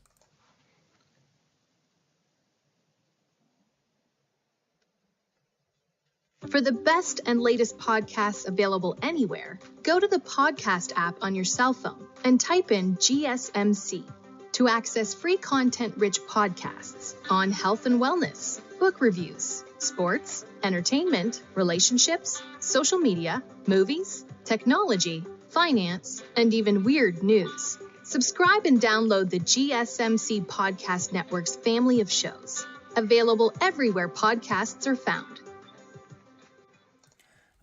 For the best and latest podcasts available anywhere, go to the podcast app on your cell phone and type in GSMC to access free content-rich podcasts on health and wellness, book reviews, sports, entertainment, relationships, social media, movies, technology, finance, and even weird news. Subscribe and download the GSMC Podcast Network's family of shows, available everywhere podcasts are found.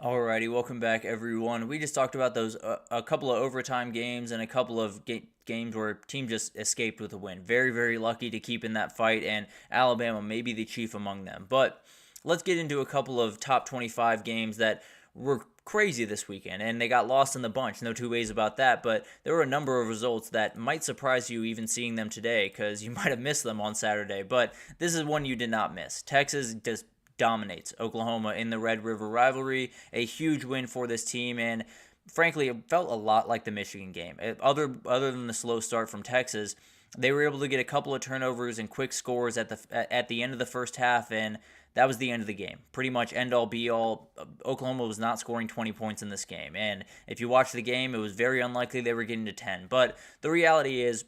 Alrighty, welcome back, everyone. We just talked about those a couple of overtime games and a couple of games where team just escaped with a win. Very, very lucky to keep in that fight, and Alabama may be the chief among them. But let's get into a couple of top 25 games that were crazy this weekend, and they got lost in the bunch. No two ways about that, but there were a number of results that might surprise you even seeing them today because you might have missed them on Saturday. But this is one you did not miss. Texas just dominates Oklahoma in the Red River rivalry. A huge win for this team, and frankly, it felt a lot like the Michigan game. Other than the slow start from Texas, they were able to get a couple of turnovers and quick scores at the end of the first half, and that was the end of the game. Pretty much end all be all. Oklahoma was not scoring 20 points in this game, and if you watch the game, it was very unlikely they were getting to 10. But the reality is,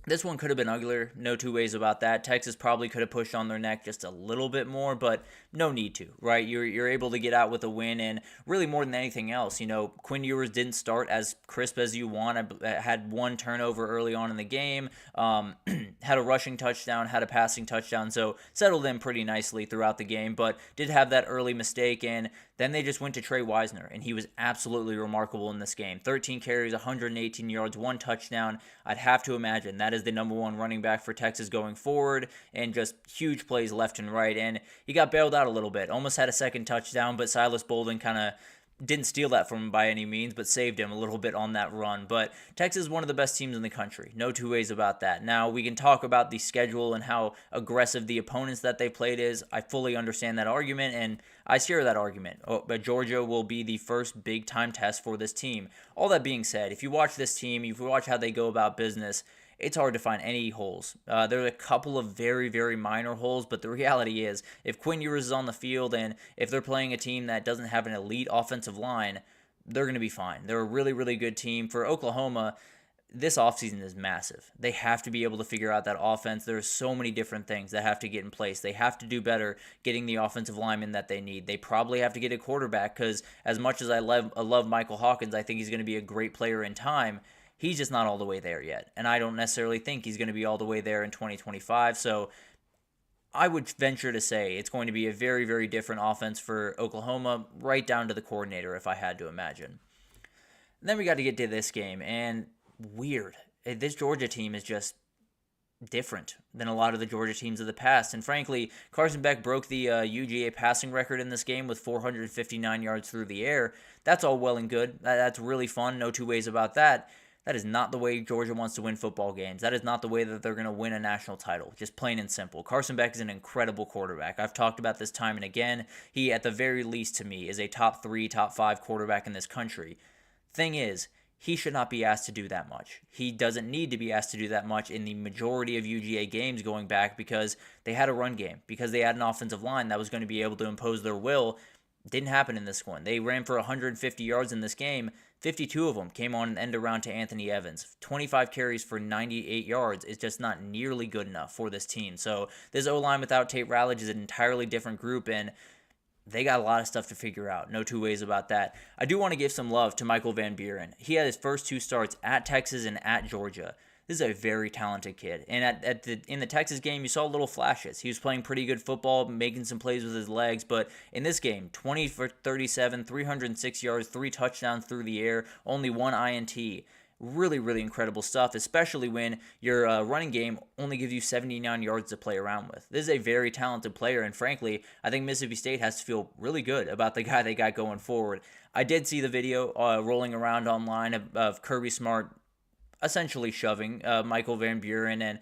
this one could have been uglier, no two ways about that. Texas probably could have pushed on their neck just a little bit more, but no need to, right? You're able to get out with a win, and really more than anything else, Quinn Ewers didn't start as crisp as you want. Had one turnover early on in the game, had a rushing touchdown, had a passing touchdown, so settled in pretty nicely throughout the game, but did have that early mistake, and then they just went to Trey Wisner, and he was absolutely remarkable in this game. 13 carries, 118 yards, 1 touchdown. I'd have to imagine that is the number one running back for Texas going forward, and just huge plays left and right. And he got bailed out a little bit. Almost had a second touchdown, but Silas Bolden kind of didn't steal that from him by any means, but saved him a little bit on that run. But Texas is one of the best teams in the country. No two ways about that. Now, we can talk about the schedule and how aggressive the opponents that they played is. I fully understand that argument, and I share that argument. But Georgia will be the first big-time test for this team. All that being said, if you watch this team, if you watch how they go about business, it's hard to find any holes. There are a couple of very, very minor holes, but the reality is, if Quinn Ewers is on the field and if they're playing a team that doesn't have an elite offensive line, they're going to be fine. They're a really, really good team. For Oklahoma, this offseason is massive. They have to be able to figure out that offense. There are so many different things that have to get in place. They have to do better getting the offensive linemen that they need. They probably have to get a quarterback because as much as I love Michael Hawkins, I think he's going to be a great player in time. He's just not all the way there yet, and I don't necessarily think he's going to be all the way there in 2025, so I would venture to say it's going to be a very, very different offense for Oklahoma, right down to the coordinator, if I had to imagine. And then we got to get to this game, and weird. This Georgia team is just different than a lot of the Georgia teams of the past, and frankly, Carson Beck broke the UGA passing record in this game with 459 yards through the air. That's all well and good. That's really fun, no two ways about that. That is not the way Georgia wants to win football games. That is not the way that they're going to win a national title, just plain and simple. Carson Beck is an incredible quarterback. I've talked about this time and again. He, at the very least to me, is a top 3, top 5 quarterback in this country. Thing is, he should not be asked to do that much. He doesn't need to be asked to do that much in the majority of UGA games going back because they had a run game, because they had an offensive line that was going to be able to impose their will. Didn't happen in this one. They ran for 150 yards in this game. 52 of them came on an end around to Anthony Evans. 25 carries for 98 yards is just not nearly good enough for this team. So this O-line without Tate Ratledge is an entirely different group, and they got a lot of stuff to figure out. No two ways about that. I do want to give some love to Michael Van Buren. He had his first 2 starts at Texas and at Georgia. This is a very talented kid. And in the Texas game, you saw little flashes. He was playing pretty good football, making some plays with his legs. But in this game, 20 for 37, 306 yards, 3 touchdowns through the air, only 1 INT. Really, really incredible stuff, especially when your running game only gives you 79 yards to play around with. This is a very talented player, and frankly, I think Mississippi State has to feel really good about the guy they got going forward. I did see the video rolling around online of Kirby Smart essentially shoving Michael Van Buren, and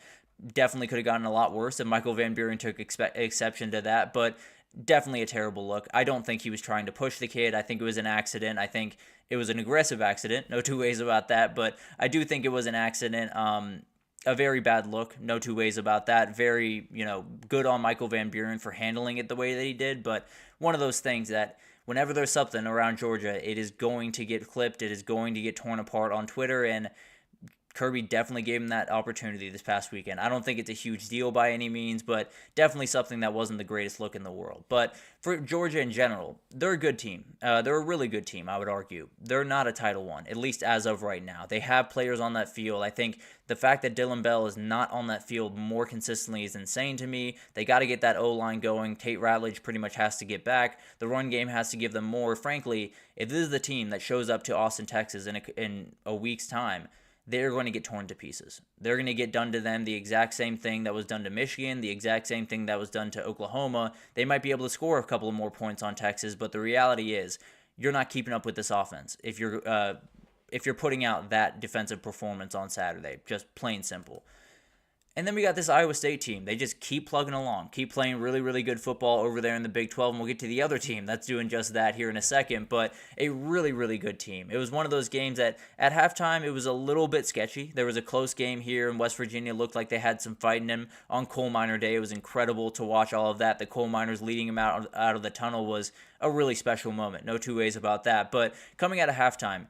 definitely could have gotten a lot worse if Michael Van Buren took exception to that, but definitely a terrible look. I don't think he was trying to push the kid. I think it was an accident. I think it was an aggressive accident. No two ways about that, but I do think it was an accident. A very bad look. No two ways about that. Very, good on Michael Van Buren for handling it the way that he did, but one of those things that whenever there's something around Georgia, it is going to get clipped. It is going to get torn apart on Twitter, and Kirby definitely gave him that opportunity this past weekend. I don't think it's a huge deal by any means, but definitely something that wasn't the greatest look in the world. But for Georgia in general, they're a good team. They're a really good team, I would argue. They're not a Title I, at least as of right now. They have players on that field. I think the fact that Dylan Bell is not on that field more consistently is insane to me. They got to get that O-line going. Tate Ratledge pretty much has to get back. The run game has to give them more. Frankly, if this is the team that shows up to Austin, Texas in a week's time, they're going to get torn to pieces. They're going to get done to them the exact same thing that was done to Michigan, the exact same thing that was done to Oklahoma. They might be able to score a couple of more points on Texas, but the reality is you're not keeping up with this offense if you're putting out that defensive performance on Saturday, just plain simple. And then we got this Iowa State team. They just keep plugging along, keep playing really, really good football over there in the Big 12, and we'll get to the other team that's doing just that here in a second, but a really, really good team. It was one of those games that at halftime it was a little bit sketchy. There was a close game here in West Virginia. It looked like they had some fight in them on Coal Miner Day. It was incredible to watch all of that. The coal miners leading them out of the tunnel was a really special moment. No two ways about that. But coming out of halftime,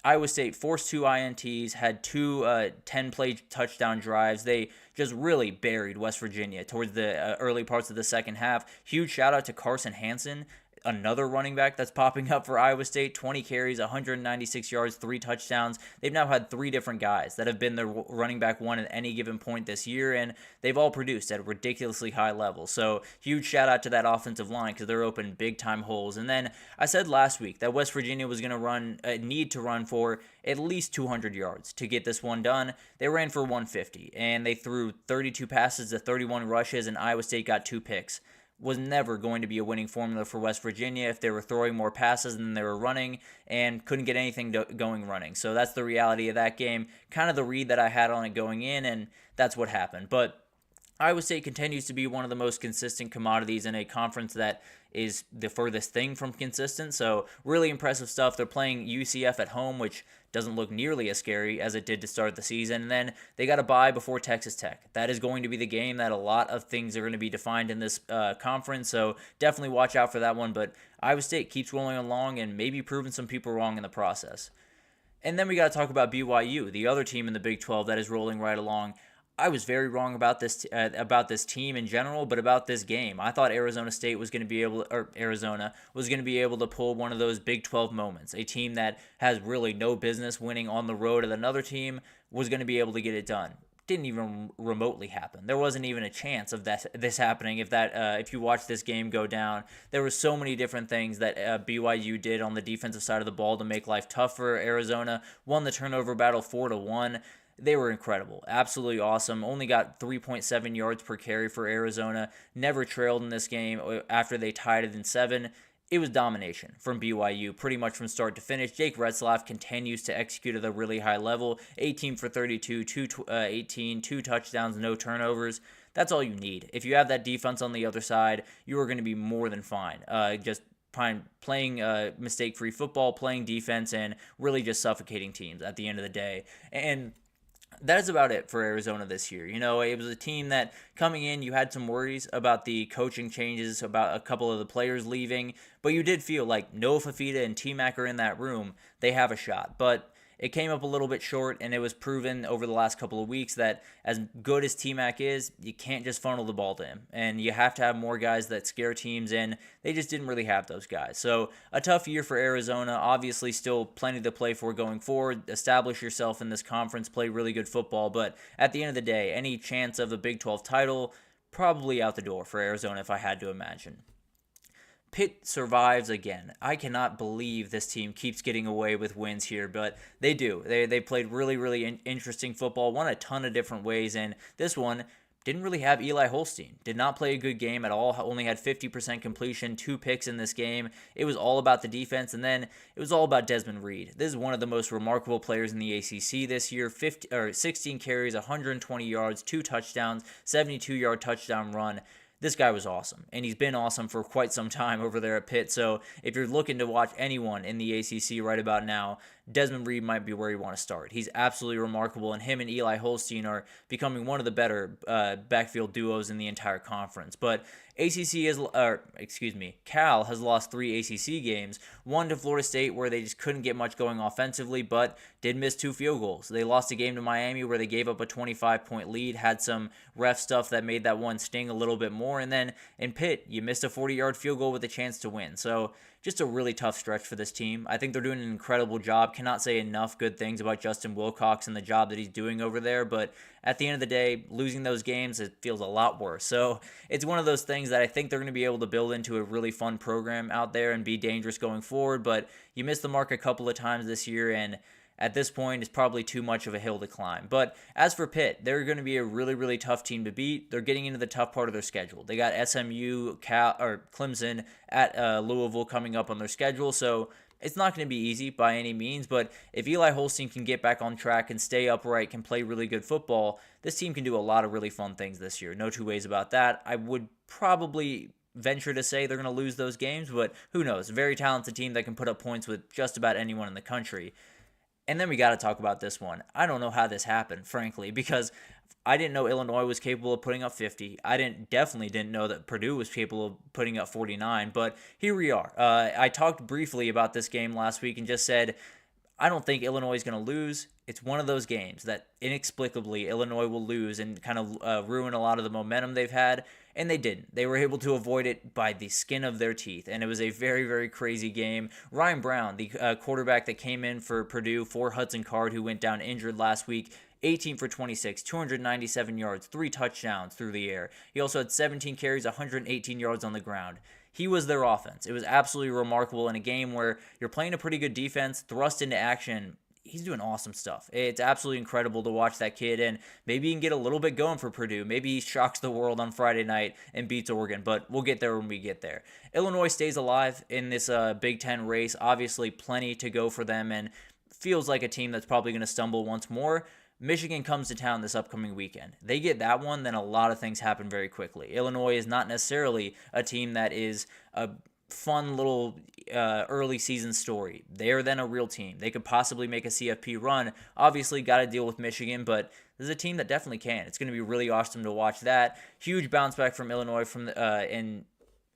Iowa State forced 2 INTs, had 2 10-play touchdown drives. They just really buried West Virginia towards the early parts of the second half. Huge shout-out to Carson Hansen, another running back that's popping up for Iowa State. 20 carries, 196 yards, 3 touchdowns. They've now had 3 different guys that have been their running back one at any given point this year, and they've all produced at a ridiculously high level. So huge shout out to that offensive line because they're open big time holes. And then I said last week that West Virginia was going to need to run for at least 200 yards to get this one done. They ran for 150, and they threw 32 passes to 31 rushes, and Iowa State got 2 picks. was never going to be a winning formula for West Virginia if they were throwing more passes than they were running and couldn't get anything going running. So that's the reality of that game, kind of the read that I had on it going in, and that's what happened. But Iowa State continues to be one of the most consistent commodities in a conference that is the furthest thing from consistent. So really impressive stuff. They're playing UCF at home, which doesn't look nearly as scary as it did to start the season. And then they got a bye before Texas Tech. That is going to be the game that a lot of things are going to be defined in this conference. So definitely watch out for that one. But Iowa State keeps rolling along and maybe proving some people wrong in the process. And then we got to talk about BYU, the other team in the Big 12 that is rolling right along. I was very wrong about this team in general, but about this game. I thought Arizona was going to be able to pull one of those Big 12 moments. A team that has really no business winning on the road at another team was going to be able to get it done. Didn't even remotely happen. There wasn't even a chance of this happening. If you watch this game go down, there were so many different things that BYU did on the defensive side of the ball to make life tough for Arizona. Won the turnover battle 4-1. They were incredible. Absolutely awesome. Only got 3.7 yards per carry for Arizona. Never trailed in this game after they tied it in 7. It was domination from BYU pretty much from start to finish. Jake Retzlaff continues to execute at a really high level. 18 for 32, 2 touchdowns, no turnovers. That's all you need. If you have that defense on the other side, you are going to be more than fine. Just playing mistake-free football, playing defense, and really just suffocating teams at the end of the day. And that is about it for Arizona this year. You know, it was a team that coming in, you had some worries about the coaching changes, about a couple of the players leaving, but you did feel like Noah Fafita and T-Mac are in that room. They have a shot, but it came up a little bit short, and it was proven over the last couple of weeks that as good as T-Mac is, you can't just funnel the ball to him, and you have to have more guys that scare teams in. They just didn't really have those guys. So a tough year for Arizona. Obviously still plenty to play for going forward. Establish yourself in this conference, play really good football, but at the end of the day, any chance of the Big 12 title, probably out the door for Arizona if I had to imagine. Pitt survives again. I cannot believe this team keeps getting away with wins here, but they do. They played really, really interesting football, won a ton of different ways, and this one didn't really have Eli Holstein. Did not play a good game at all. Only had 50% completion, 2 picks in this game. It was all about the defense, and then it was all about Desmond Reed. This is one of the most remarkable players in the ACC this year. 16 carries, 120 yards, 2 touchdowns, 72-yard touchdown run. This guy was awesome, and he's been awesome for quite some time over there at Pitt. So if you're looking to watch anyone in the ACC right about now, Desmond Reed might be where you want to start. He's absolutely remarkable, and him and Eli Holstein are becoming one of the better backfield duos in the entire conference. But Cal has lost 3 ACC games, one to Florida State where they just couldn't get much going offensively, but did miss 2 field goals. They lost a game to Miami where they gave up a 25-point lead, had some ref stuff that made that one sting a little bit more, and then in Pitt, you missed a 40-yard field goal with a chance to win. So just a really tough stretch for this team. I think they're doing an incredible job. Cannot say enough good things about Justin Wilcox and the job that he's doing over there, but at the end of the day, losing those games, it feels a lot worse. So it's one of those things that I think they're going to be able to build into a really fun program out there and be dangerous going forward, but you missed the mark a couple of times this year, and at this point, it's probably too much of a hill to climb. But as for Pitt, they're going to be a really, really tough team to beat. They're getting into the tough part of their schedule. They got SMU, Clemson at Louisville coming up on their schedule, so it's not going to be easy by any means, but if Eli Holstein can get back on track and stay upright, can play really good football, this team can do a lot of really fun things this year. No two ways about that. I would probably venture to say they're going to lose those games, but who knows? Very talented team that can put up points with just about anyone in the country. And then we got to talk about this one. I don't know how this happened, frankly, because I didn't know Illinois was capable of putting up 50. I definitely didn't know that Purdue was capable of putting up 49, but here we are. I talked briefly about this game last week and just said, I don't think Illinois is going to lose. It's one of those games that inexplicably Illinois will lose and kind of ruin a lot of the momentum they've had, and they didn't. They were able to avoid it by the skin of their teeth, and it was a very, very crazy game. Ryan Brown, the quarterback that came in for Purdue for Hudson Card, who went down injured last week, 18 for 26, 297 yards, 3 touchdowns through the air. He also had 17 carries, 118 yards on the ground. He was their offense. It was absolutely remarkable in a game where you're playing a pretty good defense, thrust into action. he's doing awesome stuff. It's absolutely incredible to watch that kid, and maybe he can get a little bit going for Purdue. Maybe he shocks the world on Friday night and beats Oregon, but we'll get there when we get there. Illinois stays alive in this Big Ten race. Obviously, plenty to go for them, and feels like a team that's probably going to stumble once more. Michigan comes to town this upcoming weekend. They get that one, then a lot of things happen very quickly. Illinois is not necessarily a team that is a fun little early season story. They're then a real team. They could possibly make a CFP run. Obviously, got to deal with Michigan, but this is a team that definitely can. It's going to be really awesome to watch that. Huge bounce back from Illinois from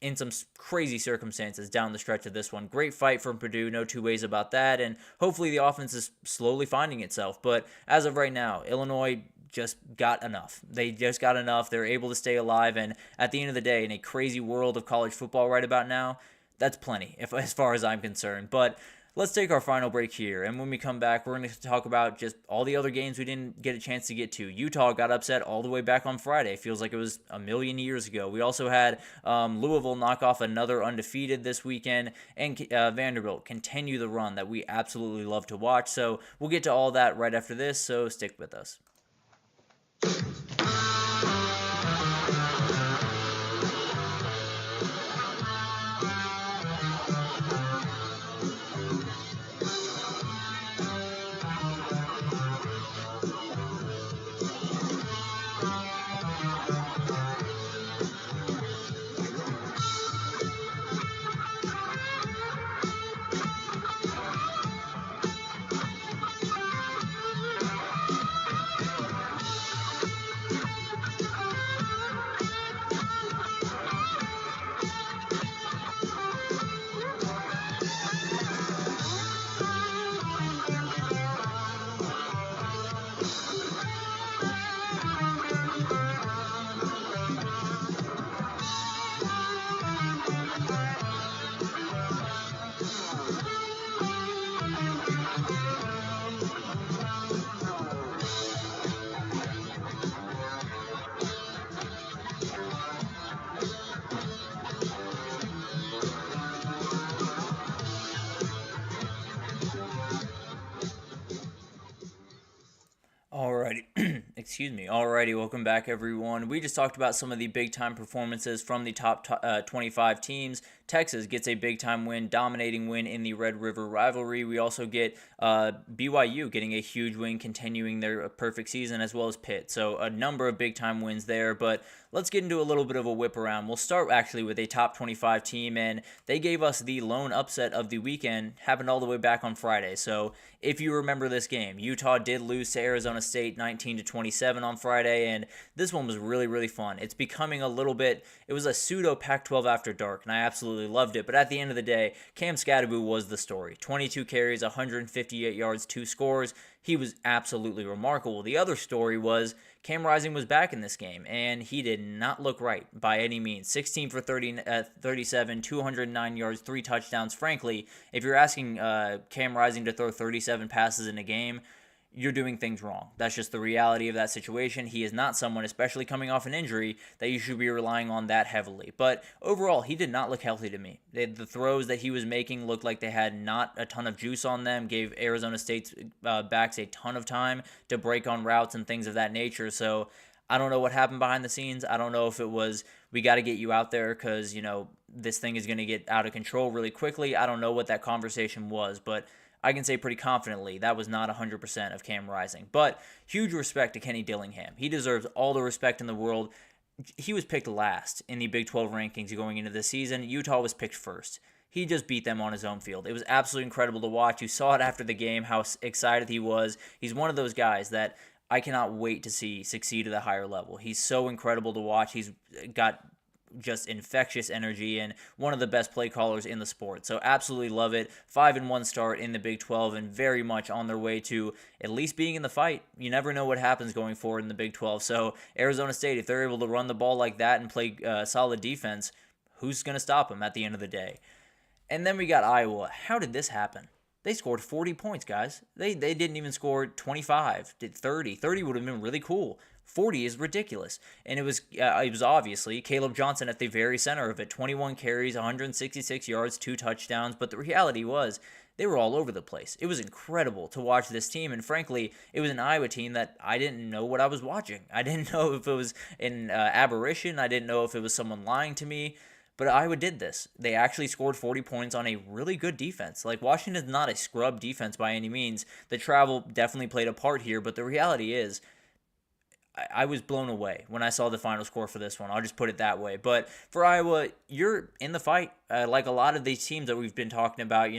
in some crazy circumstances down the stretch of this one. Great fight from Purdue, no two ways about that, and hopefully the offense is slowly finding itself. But as of right now, Illinois just got enough. They just got enough. They're able to stay alive, and at the end of the day, in a crazy world of college football right about now, that's plenty, as far as I'm concerned. But let's take our final break here, and when we come back, we're going to talk about just all the other games we didn't get a chance to get to. Utah got upset all the way back on Friday. Feels like it was a million years ago. We also had Louisville knock off another undefeated this weekend, and Vanderbilt continue the run that we absolutely love to watch. So we'll get to all that right after this, so stick with us. Alrighty, welcome back, everyone. We just talked about some of the big-time performances from the top 25 teams. Texas gets a big-time win, dominating win in the Red River rivalry. We also get BYU getting a huge win, continuing their perfect season, as well as Pitt. So a number of big-time wins there, but let's get into a little bit of a whip around. We'll start actually with a top 25 team, and they gave us the lone upset of the weekend, happened all the way back on Friday. So if you remember this game, Utah did lose to Arizona State 19-27 on Friday, and this one was really, really fun. It's becoming a little bit, it was a pseudo Pac-12 after dark, and I absolutely loved it. But at the end of the day, Cam Scadaboo was the story. 22 carries, 158 yards, 2 scores. He was absolutely remarkable. The other story was Cam Rising was back in this game, and he did not look right by any means. 16 for 37, 209 yards, 3 touchdowns. Frankly, if you're asking Cam Rising to throw 37 passes in a game, you're doing things wrong. That's just the reality of that situation. He is not someone, especially coming off an injury, that you should be relying on that heavily. But overall, he did not look healthy to me. The throws that he was making looked like they had not a ton of juice on them, gave Arizona State's backs a ton of time to break on routes and things of that nature. So I don't know what happened behind the scenes. I don't know if it was, we got to get you out there because, this thing is going to get out of control really quickly. I don't know what that conversation was, but I can say pretty confidently that was not 100% of Cam Rising. But huge respect to Kenny Dillingham. He deserves all the respect in the world. He was picked last in the Big 12 rankings going into the season. Utah was picked first. He just beat them on his own field. It was absolutely incredible to watch. You saw it after the game, how excited he was. He's one of those guys that I cannot wait to see succeed at a higher level. He's so incredible to watch. He's got just infectious energy and one of the best play callers in the sport. So absolutely love it. 5-1 start in the Big 12 and very much on their way to at least being in the fight. You never know what happens going forward in the Big 12. So Arizona State, if they're able to run the ball like that and play solid defense, who's going to stop them at the end of the day? And then we got Iowa. How did this happen? They scored 40 points, guys. They didn't even score 25, did 30. 30 would have been really cool. 40 is ridiculous. And it was obviously Caleb Johnson at the very center of it. 21 carries, 166 yards, 2 touchdowns. But the reality was they were all over the place. It was incredible to watch this team, and frankly, it was an Iowa team that I didn't know what I was watching. I didn't know if it was an aberration. I didn't know if it was someone lying to me. But Iowa did this. They actually scored 40 points on a really good defense. Like, Washington's not a scrub defense by any means. The travel definitely played a part here, but the reality is, I was blown away when I saw the final score for this one. I'll just put it that way. But for Iowa, you're in the fight. Like a lot of these teams that we've been talking about,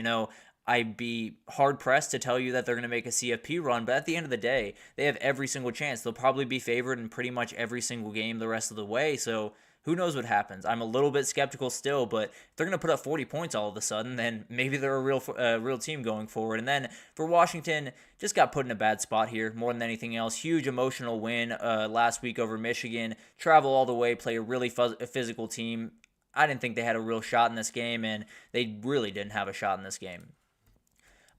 I'd be hard-pressed to tell you that they're going to make a CFP run, but at the end of the day, they have every single chance. They'll probably be favored in pretty much every single game the rest of the way, so who knows what happens. I'm a little bit skeptical still, but if they're going to put up 40 points all of a sudden, then maybe they're a real team going forward. And then for Washington, just got put in a bad spot here more than anything else. Huge emotional win last week over Michigan. Travel all the way, play a really physical team. I didn't think they had a real shot in this game, and they really didn't have a shot in this game.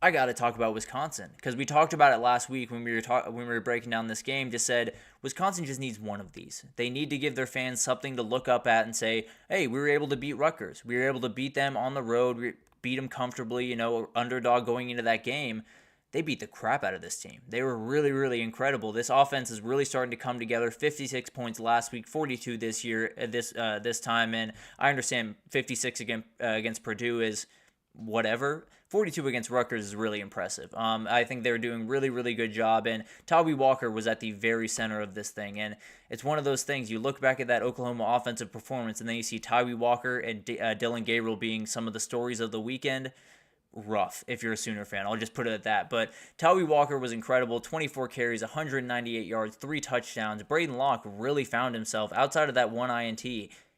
I got to talk about Wisconsin, because we talked about it last week when we were breaking down this game. Just said Wisconsin just needs one of these. They need to give their fans something to look up at and say, hey, we were able to beat Rutgers. We were able to beat them on the road. We beat them comfortably, underdog going into that game. They beat the crap out of this team. They were really, really incredible. This offense is really starting to come together. 56 points last week, 42 this year, this time, and I understand 56 against Purdue is whatever. 42 against Rutgers is really impressive. I think they're doing really, really good job, and Tawee Walker was at the very center of this thing, and it's one of those things, you look back at that Oklahoma offensive performance, and then you see Tawee Walker and Dylan Gabriel being some of the stories of the weekend. Rough if you're a Sooner fan. I'll just put it at that. But Tawee Walker was incredible. 24 carries, 198 yards, 3 touchdowns. Braden Locke really found himself outside of that one INT.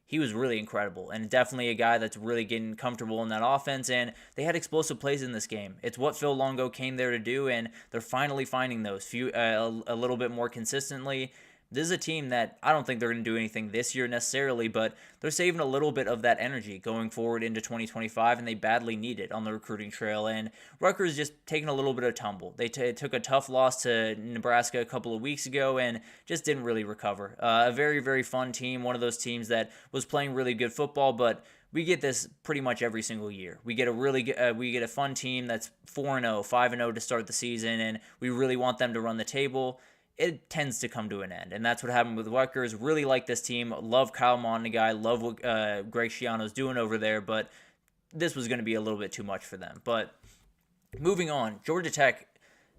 He was really incredible, and definitely a guy that's really getting comfortable in that offense, and they had explosive plays in this game. It's what Phil Longo came there to do, and they're finally finding those a little bit more consistently. This is a team that I don't think they're going to do anything this year necessarily, but they're saving a little bit of that energy going forward into 2025, and they badly need it on the recruiting trail. And Rutgers just taking a little bit of tumble. They took a tough loss to Nebraska a couple of weeks ago and just didn't really recover. A very, very fun team, one of those teams that was playing really good football, but we get this pretty much every single year. We get a fun team that's 4-0, 5-0 to start the season, and we really want them to run the table. It tends to come to an end, and that's what happened with Rutgers. Really like this team. Love Kyle Montague. Love what Greg Schiano's doing over there, but this was going to be a little bit too much for them. But moving on, Georgia Tech,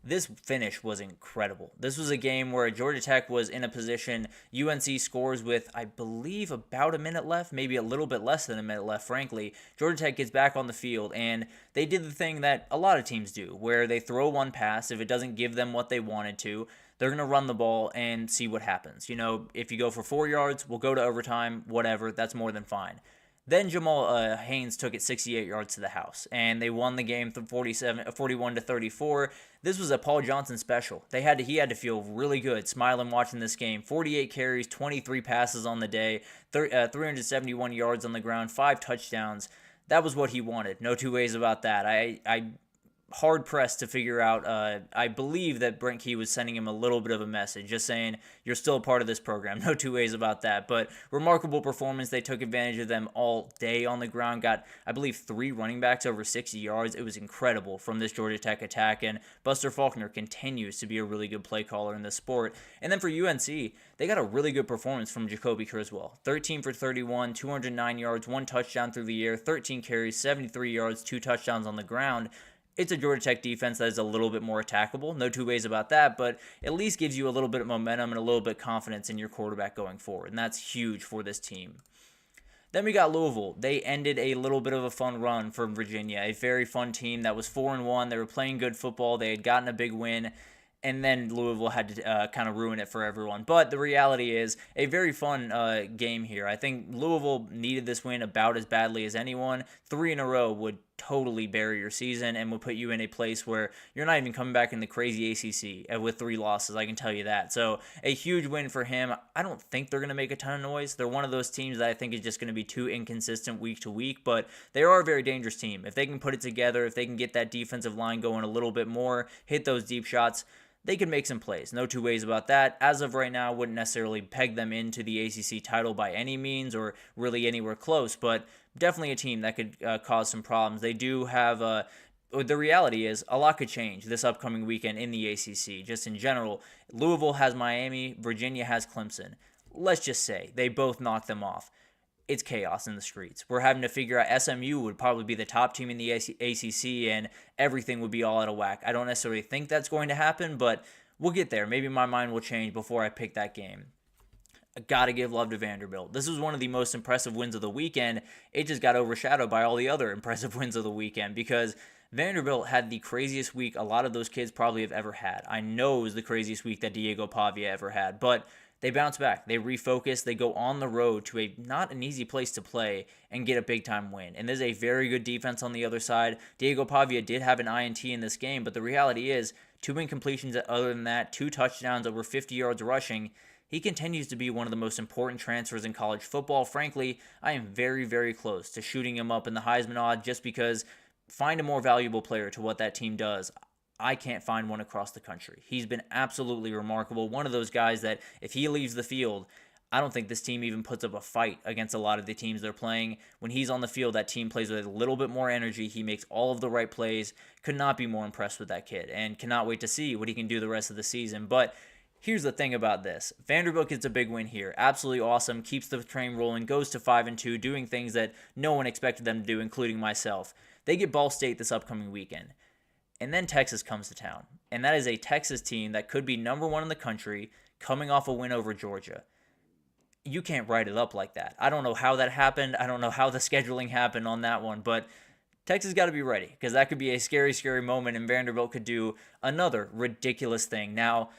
this finish was incredible. This was a game where Georgia Tech was in a position. UNC scores with, I believe, about a minute left, maybe a little bit less than a minute left, frankly. Georgia Tech gets back on the field, and they did the thing that a lot of teams do, where they throw one pass. If it doesn't give them what they wanted to, they're going to run the ball and see what happens. If you go for 4 yards, we'll go to overtime, whatever. That's more than fine. Then Jamal Haynes took it 68 yards to the house, and they won the game 41-34. This was a Paul Johnson special. He had to feel really good smiling watching this game. 48 carries, 23 passes on the day, 371 yards on the ground, 5 touchdowns. That was what he wanted. No two ways about that. I hard-pressed to figure out, I believe that Brent Key was sending him a little bit of a message, just saying, you're still a part of this program. No two ways about that. But remarkable performance. They took advantage of them all day on the ground. Got, I believe, 3 running backs over 60 yards. It was incredible from this Georgia Tech attack. And Buster Faulkner continues to be a really good play caller in this sport. And then for UNC, they got a really good performance from Jacoby Criswell. 13 for 31, 209 yards, 1 touchdown through the air, 13 carries, 73 yards, 2 touchdowns on the ground. It's a Georgia Tech defense that is a little bit more attackable. No two ways about that, but at least gives you a little bit of momentum and a little bit of confidence in your quarterback going forward, and that's huge for this team. Then we got Louisville. They ended a little bit of a fun run from Virginia, a very fun team that was 4-1. They were playing good football. They had gotten a big win, and then Louisville had to kind of ruin it for everyone. But the reality is a very fun game here. I think Louisville needed this win about as badly as anyone. 3 in a row would totally bury your season and would put you in a place where you're not even coming back in the crazy ACC with 3 losses, I can tell you that. So a huge win for him. I don't think they're going to make a ton of noise. They're one of those teams that I think is just going to be too inconsistent week to week, but they are a very dangerous team. If they can put it together, if they can get that defensive line going a little bit more, hit those deep shots, they can make some plays. No two ways about that. As of right now, I wouldn't necessarily peg them into the ACC title by any means or really anywhere close, but definitely a team that could cause some problems. They do have the reality is a lot could change this upcoming weekend in the ACC. Just in general, Louisville has Miami, Virginia has Clemson. Let's just say they both knock them off. It's chaos in the streets. We're having to figure out SMU would probably be the top team in the ACC, and everything would be all out of whack. I don't necessarily think that's going to happen, but we'll get there. Maybe my mind will change before I pick that game. I got to give love to Vanderbilt. This was one of the most impressive wins of the weekend. It just got overshadowed by all the other impressive wins of the weekend because Vanderbilt had the craziest week a lot of those kids probably have ever had. I know it was the craziest week that Diego Pavia ever had, but they bounce back. They refocus. They go on the road to not an easy place to play and get a big-time win. And there's a very good defense on the other side. Diego Pavia did have an INT in this game, but the reality is 2 incompletions other than that, 2 touchdowns, over 50 yards rushing. He continues to be one of the most important transfers in college football. Frankly, I am very, very close to shooting him up in the Heisman odds just because find a more valuable player to what that team does. I can't find one across the country. He's been absolutely remarkable. One of those guys that if he leaves the field, I don't think this team even puts up a fight against a lot of the teams they're playing. When he's on the field, that team plays with a little bit more energy. He makes all of the right plays. Could not be more impressed with that kid and cannot wait to see what he can do the rest of the season. But here's the thing about this. Vanderbilt gets a big win here. Absolutely awesome. Keeps the train rolling. Goes to 5-2, doing things that no one expected them to do, including myself. They get Ball State this upcoming weekend. And then Texas comes to town. And that is a Texas team that could be number 1 in the country coming off a win over Georgia. You can't write it up like that. I don't know how that happened. I don't know how the scheduling happened on that one. But Texas got to be ready because that could be a scary, scary moment. And Vanderbilt could do another ridiculous thing. Now,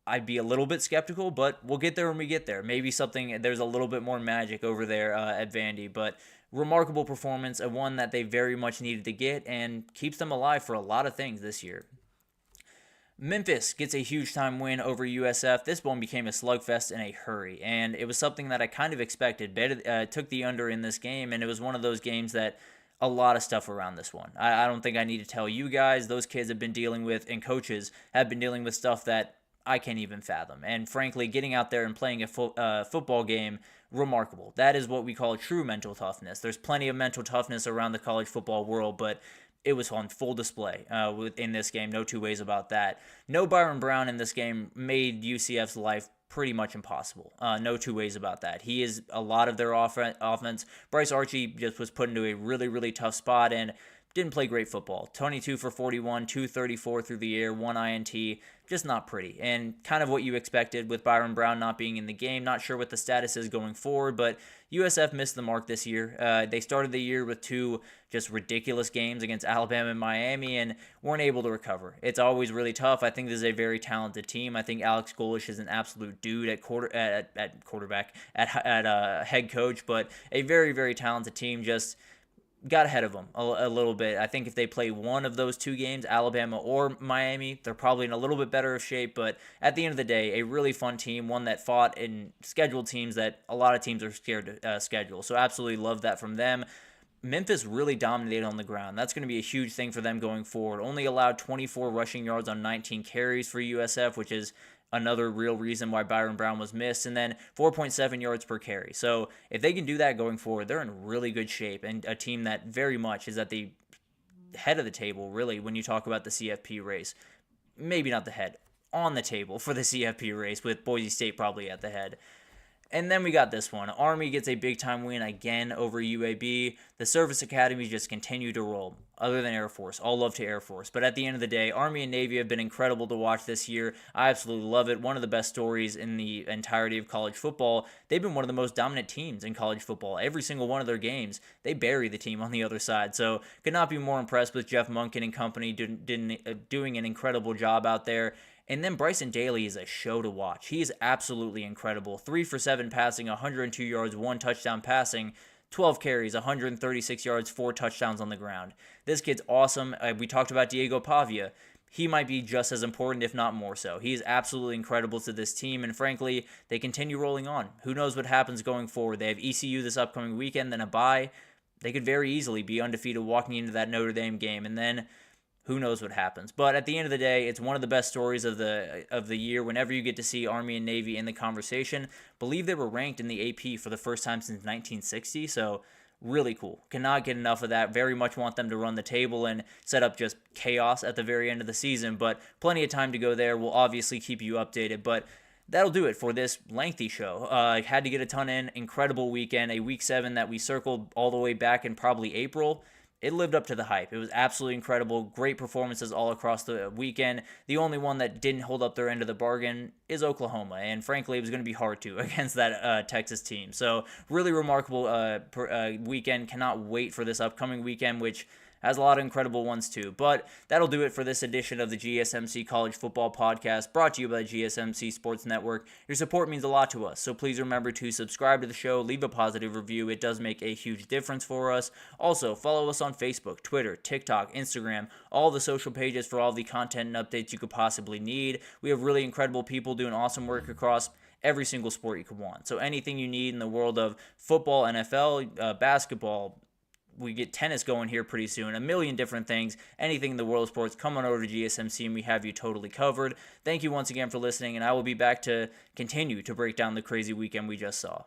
I'd be a little bit skeptical, but we'll get there when we get there. Maybe there's a little bit more magic over there at Vandy. But remarkable performance, and one that they very much needed to get and keeps them alive for a lot of things this year. Memphis gets a huge time win over USF. This one became a slugfest in a hurry, and it was something that I kind of expected. Took the under in this game, and it was one of those games that a lot of stuff around this one. I don't think I need to tell you guys. Those kids have been dealing with, and coaches have been dealing with stuff that I can't even fathom. And frankly, getting out there and playing a football game, remarkable. That is what we call true mental toughness. There's plenty of mental toughness around the college football world, but it was on full display in this game. No two ways about that. No Byron Brown in this game made UCF's life pretty much impossible. No two ways about that. He is a lot of their offense. Bryce Archie just was put into a really, really tough spot and didn't play great football. 22 for 41, 234 through the air, 1 INT. Just not pretty. And kind of what you expected with Byron Brown not being in the game. Not sure what the status is going forward, but USF missed the mark this year. They started the year with 2 just ridiculous games against Alabama and Miami and weren't able to recover. It's always really tough. I think this is a very talented team. I think Alex Golish is an absolute dude at quarterback, at head coach, but a very, very talented team. Just got ahead of them a little bit. I think if they play one of those 2 games, Alabama or Miami, they're probably in a little bit better of shape. But at the end of the day, a really fun team, one that fought in scheduled teams that a lot of teams are scared to schedule. So absolutely love that from them. Memphis really dominated on the ground. That's going to be a huge thing for them going forward. Only allowed 24 rushing yards on 19 carries for USF, which is another real reason why Byron Brown was missed, and then 4.7 yards per carry. So if they can do that going forward, they're in really good shape, and a team that very much is at the head of the table, really, when you talk about the CFP race. Maybe not the head, on the table for the CFP race, with Boise State probably at the head. And then we got this one. Army gets a big-time win again over UAB. The service academies just continue to roll, other than Air Force. All love to Air Force. But at the end of the day, Army and Navy have been incredible to watch this year. I absolutely love it. One of the best stories in the entirety of college football. They've been one of the most dominant teams in college football. Every single one of their games, they bury the team on the other side. So could not be more impressed with Jeff Monken and company doing an incredible job out there. And then Bryson Daly is a show to watch. He is absolutely incredible. 3 for 7 passing, 102 yards, 1 touchdown passing, 12 carries, 136 yards, 4 touchdowns on the ground. This kid's awesome. We talked about Diego Pavia. He might be just as important, if not more so. He is absolutely incredible to this team, and frankly, they continue rolling on. Who knows what happens going forward? They have ECU this upcoming weekend, then a bye. They could very easily be undefeated walking into that Notre Dame game, and then who knows what happens. But at the end of the day, it's one of the best stories of the year whenever you get to see Army and Navy in the conversation. Believe they were ranked in the AP for the first time since 1960, so Really cool. Cannot get enough of that. Very much want them to run the table and set up just chaos at the very end of the season, but plenty of time to go there. We'll obviously keep you updated, but that'll do it for this lengthy show. I had to get a ton in. Incredible weekend. A week 7 that we circled all the way back in probably April. It lived up to the hype. It was absolutely incredible. Great performances all across the weekend. The only one that didn't hold up their end of the bargain is Oklahoma, and frankly, it was going to be hard to against that Texas team. So really remarkable weekend. Cannot wait for this upcoming weekend, which has a lot of incredible ones too. But that'll do it for this edition of the GSMC College Football Podcast, brought to you by the GSMC Sports Network. Your support means a lot to us, so please remember to subscribe to the show, leave a positive review. It does make a huge difference for us. Also, follow us on Facebook, Twitter, TikTok, Instagram, all the social pages for all the content and updates you could possibly need. We have really incredible people doing awesome work across every single sport you could want. So anything you need in the world of football, NFL, basketball, we get tennis going here pretty soon, a million different things, anything in the world of sports, come on over to GSMC and we have you totally covered. Thank you once again for listening, and I will be back to continue to break down the crazy weekend we just saw.